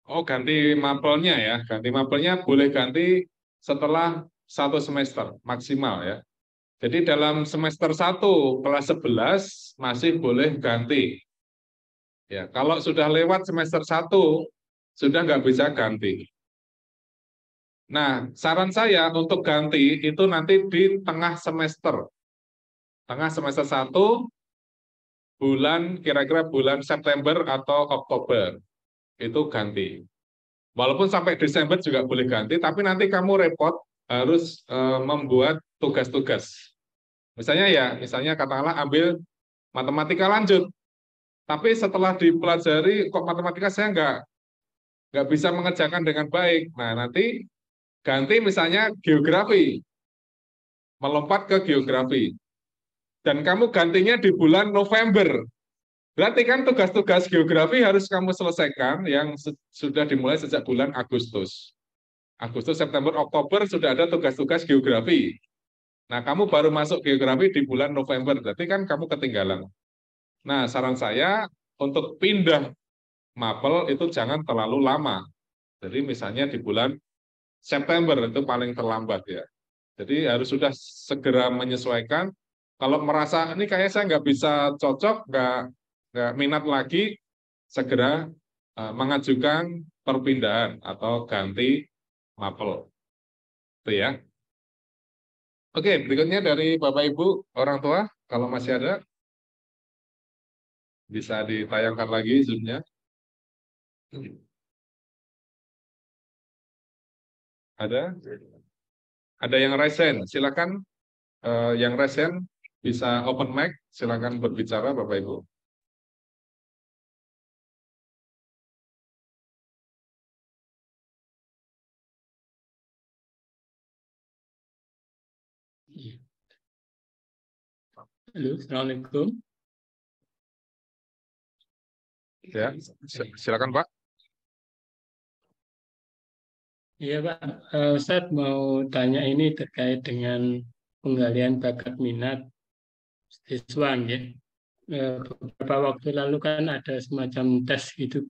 [SPEAKER 3] Oh, ganti mapelnya ya. Ganti mapelnya boleh ganti setelah 1 semester maksimal ya. Jadi dalam semester 1 kelas 11 masih boleh ganti. Ya, kalau sudah lewat semester 1 sudah nggak bisa ganti. Nah, saran saya untuk ganti itu nanti di tengah semester. Tengah semester 1 bulan kira-kira bulan September atau Oktober. Itu ganti. Walaupun sampai Desember juga boleh ganti, tapi nanti kamu repot harus membuat tugas-tugas. Misalnya katakanlah ambil matematika lanjut, tapi setelah dipelajari kok matematika saya nggak bisa mengerjakan dengan baik. Nah nanti ganti misalnya geografi, melompat ke geografi, dan kamu gantinya di bulan November. Berarti kan tugas-tugas geografi harus kamu selesaikan yang sudah dimulai sejak bulan Agustus. Agustus, September, Oktober sudah ada tugas-tugas geografi. Nah, kamu baru masuk geografi di bulan November, berarti kan kamu ketinggalan. Nah, saran saya untuk pindah mapel itu jangan terlalu lama. Jadi misalnya di bulan September itu paling terlambat ya. Jadi harus sudah segera menyesuaikan. Kalau merasa ini kayaknya saya nggak bisa cocok, nggak minat lagi, segera mengajukan perpindahan atau ganti mapel. Itu ya. Oke, berikutnya dari Bapak Ibu orang tua, kalau masih ada, bisa ditayangkan lagi Zoom-nya. Ada? Ada yang resen, silakan. Yang resen bisa open mic, silakan berbicara Bapak Ibu.
[SPEAKER 10] Halo, Assalamualaikum.
[SPEAKER 3] Ya, silakan Pak.
[SPEAKER 10] Iya Pak, Ustadz mau tanya ini terkait dengan penggalian bakat minat siswa ya. Beberapa waktu lalu kan ada semacam tes gitu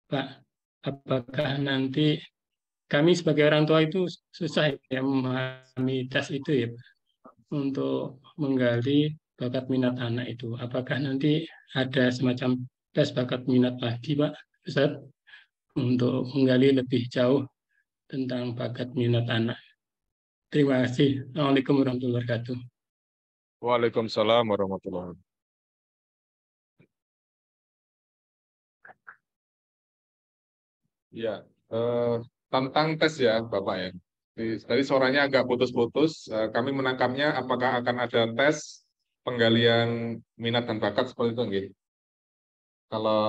[SPEAKER 10] Pak. Apakah nanti kami sebagai orang tua itu susah ya memahami tes itu ya Pak, untuk menggali bakat minat anak itu. Apakah nanti ada semacam tes bakat minat lagi Pak Ustadz untuk menggali lebih jauh tentang bakat minat anak. Terima kasih. Assalamualaikum warahmatullahi wabarakatuh.
[SPEAKER 3] Waalaikumsalam warahmatullahi wabarakatuh. Ya, tentang tes ya Bapak ya. Tadi suaranya agak putus-putus. Kami menangkapnya apakah akan ada tes penggalian minat dan bakat seperti itu nggih? Kalau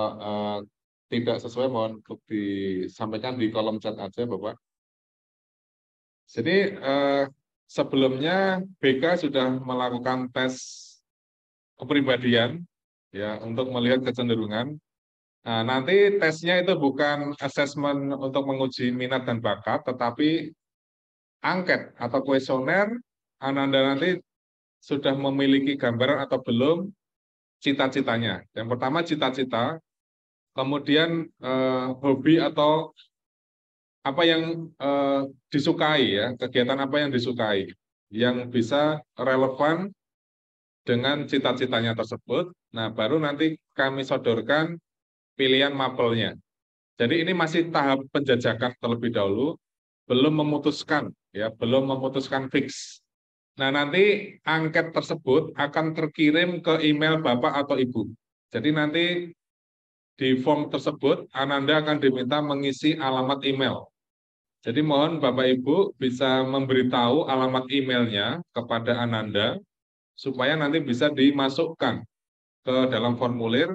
[SPEAKER 3] tidak sesuai mohon untuk disampaikan di kolom chat aja Bapak. Jadi sebelumnya BK sudah melakukan tes kepribadian ya untuk melihat kecenderungan. Nah, nanti tesnya itu bukan asesmen untuk menguji minat dan bakat, tetapi angket atau kuesioner. Ananda nanti sudah memiliki gambaran atau belum cita-citanya. Yang pertama cita-cita, kemudian hobi atau apa yang disukai ya, kegiatan apa yang disukai, yang bisa relevan dengan cita-citanya tersebut. Nah, baru nanti kami sodorkan pilihan mapelnya. Jadi ini masih tahap penjajakan terlebih dahulu, belum memutuskan ya, belum memutuskan fix. Nah, nanti angket tersebut akan terkirim ke email Bapak atau Ibu. Jadi nanti di form tersebut Ananda akan diminta mengisi alamat email. Jadi mohon Bapak Ibu bisa memberitahu alamat emailnya kepada Ananda supaya nanti bisa dimasukkan ke dalam formulir.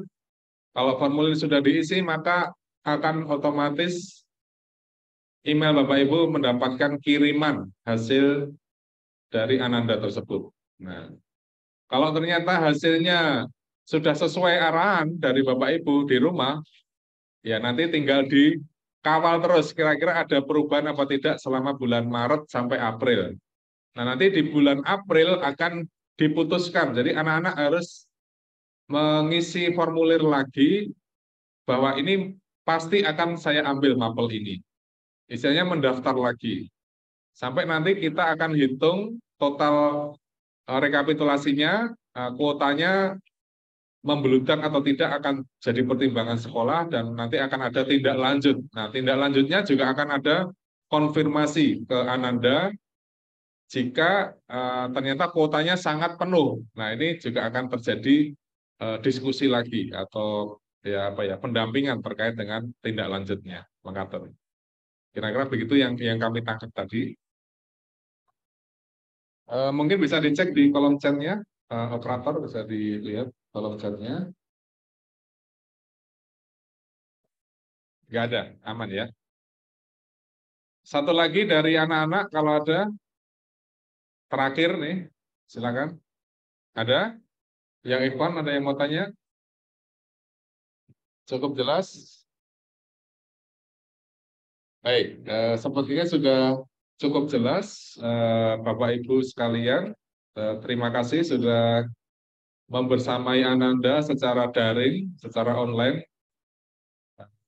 [SPEAKER 3] Kalau formulir sudah diisi maka akan otomatis email Bapak Ibu mendapatkan kiriman hasil dari Ananda tersebut. Nah, kalau ternyata hasilnya sudah sesuai arahan dari Bapak Ibu di rumah, ya nanti tinggal dikawal terus kira-kira ada perubahan apa tidak selama bulan Maret sampai April. Nah, nanti di bulan April akan diputuskan. Jadi anak-anak harus mengisi formulir lagi bahwa ini pasti akan saya ambil mapel ini. Istilahnya mendaftar lagi. Sampai nanti kita akan hitung total rekapitulasinya, kuotanya membeludak atau tidak akan jadi pertimbangan sekolah dan nanti akan ada tindak lanjut. Nah, tindak lanjutnya juga akan ada konfirmasi ke Ananda jika ternyata kuotanya sangat penuh. Nah, ini juga akan terjadi diskusi lagi atau ya apa ya pendampingan terkait dengan tindak lanjutnya, mengatur. Kira-kira begitu yang kami tangkap tadi. Mungkin bisa dicek di kolom chatnya, operator bisa dilihat kolom chatnya. Nggak ada, aman ya. Satu lagi dari anak-anak kalau ada, terakhir nih, silakan. Ada? Yang Ikhwan ada yang mau tanya? Cukup jelas? Baik, sepertinya sudah cukup jelas, Bapak Ibu sekalian. Terima kasih sudah membersamai Ananda secara daring, secara online.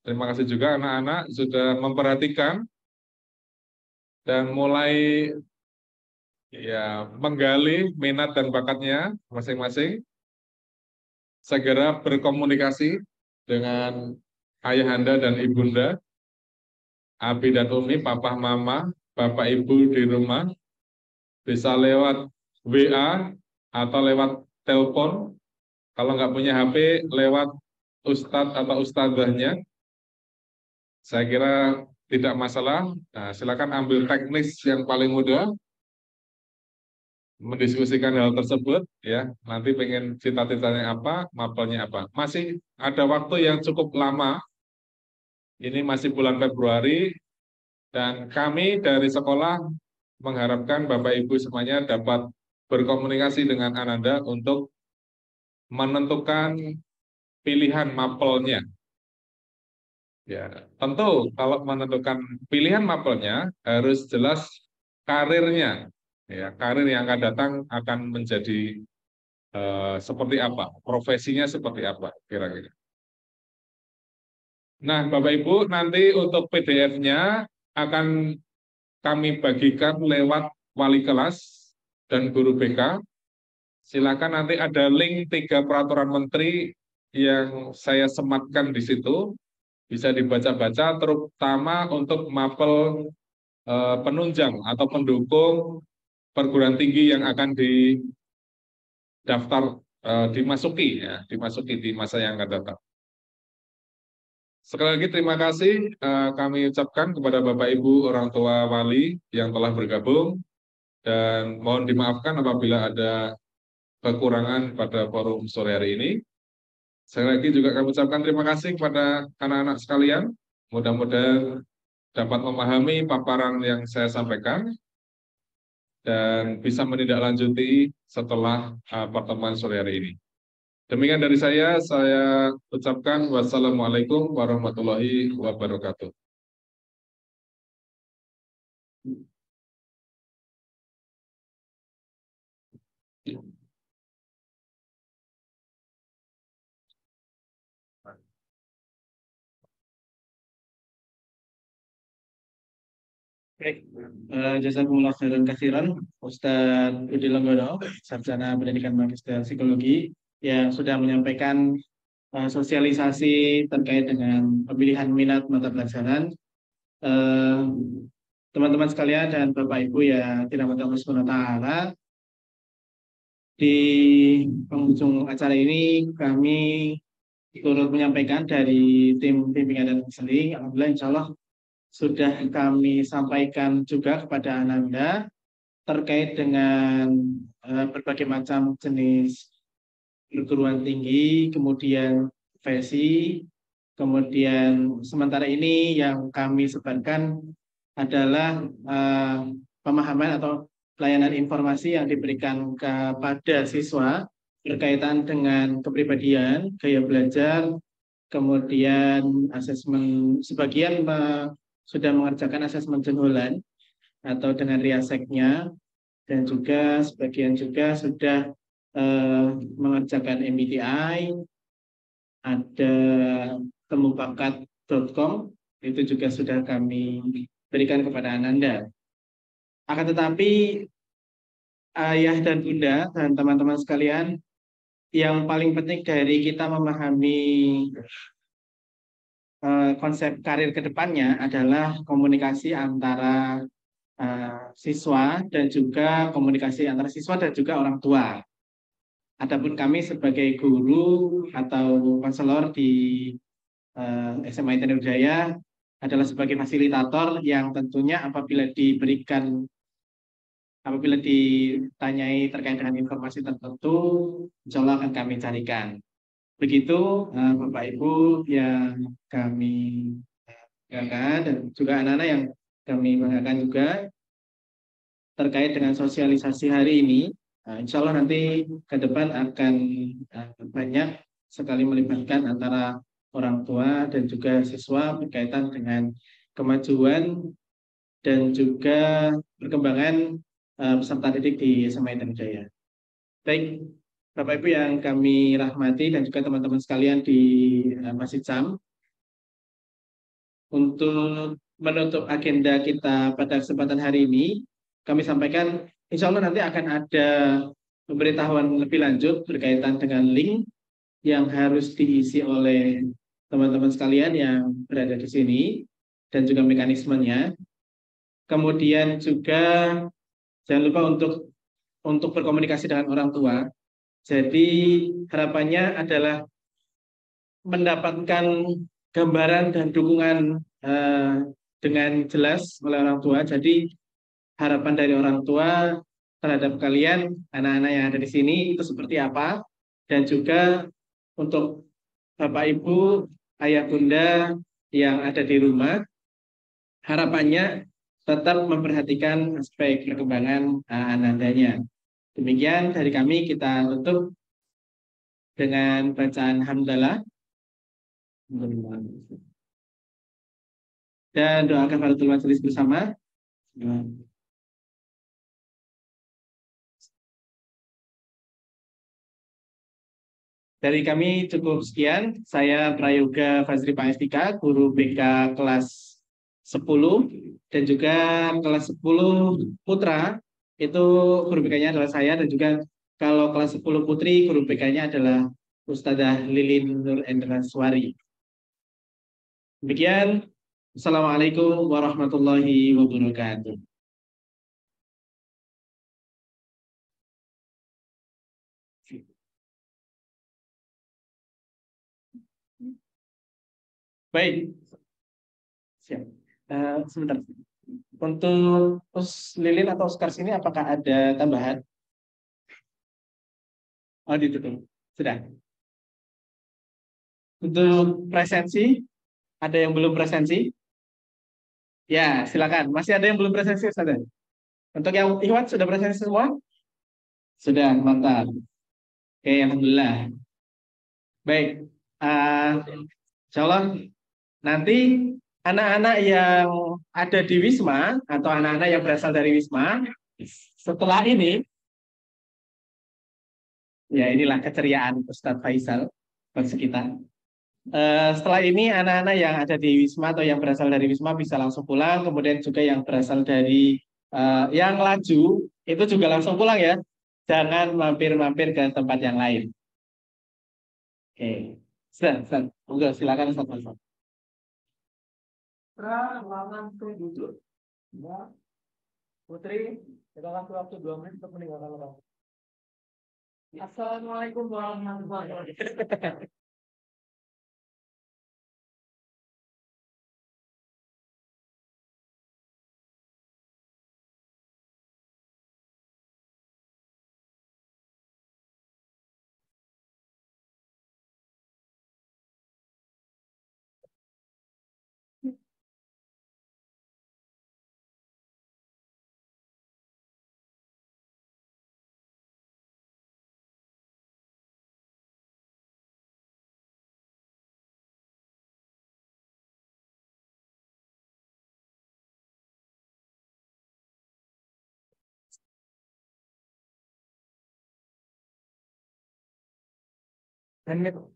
[SPEAKER 3] Terima kasih juga anak-anak sudah memperhatikan dan mulai ya menggali minat dan bakatnya masing-masing. Segera berkomunikasi dengan ayahanda dan ibunda, Abi dan Umi, papa, mama, bapak, ibu di rumah, bisa lewat WA atau lewat telepon. Kalau nggak punya HP, lewat ustadz atau ustadzahnya. Saya kira tidak masalah. Nah, silakan ambil teknis yang paling mudah, mendiskusikan hal tersebut ya. Nanti pengen cita-citanya apa, mapelnya apa. Masih ada waktu yang cukup lama. Ini masih bulan Februari dan kami dari sekolah mengharapkan Bapak Ibu semuanya dapat berkomunikasi dengan Ananda untuk menentukan pilihan mapelnya. Ya, tentu kalau menentukan pilihan mapelnya harus jelas karirnya. Ya, karir yang akan datang akan menjadi seperti apa, profesinya seperti apa kira-kira. Nah, Bapak Ibu, nanti untuk PDF-nya akan kami bagikan lewat wali kelas dan guru BK. Silakan nanti ada link 3 peraturan menteri yang saya sematkan di situ. Bisa dibaca-baca, terutama untuk mapel penunjang atau pendukung perguruan tinggi yang akan dimasuki di masa yang akan datang. Sekali lagi terima kasih kami ucapkan kepada Bapak Ibu orang tua wali yang telah bergabung dan mohon dimaafkan apabila ada kekurangan pada forum sore hari ini. Sekali lagi juga kami ucapkan terima kasih kepada anak-anak sekalian. Mudah-mudahan dapat memahami paparan yang saya sampaikan dan bisa menindaklanjuti setelah pertemuan sore hari ini. Demikian dari saya ucapkan wassalamualaikum warahmatullahi wabarakatuh.
[SPEAKER 2] Baik, jazakumullah khairan katsiran Ustadz Budi Lenggono, Sarjana Pendidikan Magister Psikologi yang sudah menyampaikan sosialisasi terkait dengan pemilihan minat mata pelajaran. Teman-teman sekalian dan Bapak Ibu yang dirahmati Allah Subhanahu wa taala, di penghujung acara ini kami turut menyampaikan dari tim bimbingan dan konseling. Alhamdulillah insya Allah sudah kami sampaikan juga kepada Ananda terkait dengan berbagai macam jenis perguruan tinggi, kemudian profesi, kemudian sementara ini yang kami sebarkan adalah pemahaman atau pelayanan informasi yang diberikan kepada siswa berkaitan dengan kepribadian, gaya belajar, kemudian asesmen, sebagian sudah mengerjakan asesmen jenggolan atau dengan riaseknya, dan juga sebagian juga sudah mengerjakan MBTI, ada temubakat.com, itu juga sudah kami berikan kepada Ananda. Akan tetapi ayah dan bunda dan teman-teman sekalian, yang paling penting dari kita memahami konsep karir ke depannya adalah komunikasi antara siswa dan juga komunikasi antara siswa dan juga orang tua. Adapun kami sebagai guru atau konselor di SMA Internet Jaya adalah sebagai fasilitator yang tentunya apabila ditanyai terkait dengan informasi tertentu, insya Allah akan kami carikan. Begitu Bapak Ibu yang kami banggakan dan juga anak-anak yang kami banggakan juga terkait dengan sosialisasi hari ini. Insya Allah nanti ke depan akan banyak sekali melibatkan antara orang tua dan juga siswa berkaitan dengan kemajuan dan juga perkembangan peserta didik di SMA Internet Jaya. Baik, Bapak Ibu yang kami rahmati dan juga teman-teman sekalian di Masjid Sam, untuk menutup agenda kita pada kesempatan hari ini, kami sampaikan insya Allah nanti akan ada pemberitahuan lebih lanjut berkaitan dengan link yang harus diisi oleh teman-teman sekalian yang berada di sini dan juga mekanismenya. Kemudian juga jangan lupa untuk berkomunikasi dengan orang tua. Jadi harapannya adalah mendapatkan gambaran dan dukungan dengan jelas oleh orang tua. Jadi harapan dari orang tua terhadap kalian, anak-anak yang ada di sini itu seperti apa, dan juga untuk Bapak Ibu, Ayah Bunda yang ada di rumah, harapannya tetap memperhatikan aspek perkembangan anandanya. Demikian dari kami, kita tutup dengan bacaan hamdalah dan doa kafaratul majelis bersama. Dari kami cukup sekian. Saya Prayoga Fazri Pangestika, guru BK kelas 10 dan juga kelas 10 putra. Itu guru BK-nya adalah saya, dan juga kalau kelas 10 putri, guru BK-nya adalah Ustadzah Lilin Nur Endraswari. Demikian. Assalamualaikum warahmatullahi wabarakatuh. Baik, siap. Sebentar. Untuk Lilin atau Oscar sini apakah ada tambahan? Oh, ditutup. Sudah. Untuk presensi, ada yang belum presensi? Ya, silakan. Masih ada yang belum presensi, Ustaz? Untuk yang Iwan sudah presensi semua? Sudah, mantap. Oke, alhamdulillah. Baik. Insya Allah nanti anak-anak yang ada di Wisma atau anak-anak yang berasal dari Wisma setelah ini, ya inilah keceriaan Ustadz Faisal buat kita. Setelah ini anak-anak yang ada di Wisma atau yang berasal dari Wisma bisa langsung pulang, kemudian juga yang berasal dari yang laju itu juga langsung pulang ya, jangan mampir-mampir ke tempat yang lain. Oke, Ustaz, silakan Ustaz Faisal.
[SPEAKER 11] Ruangan duduk. Putri, kita kasih waktu 2 menit untuk meninggalkan ruangan. Assalamualaikum warahmatullahi wabarakatuh. Unmute.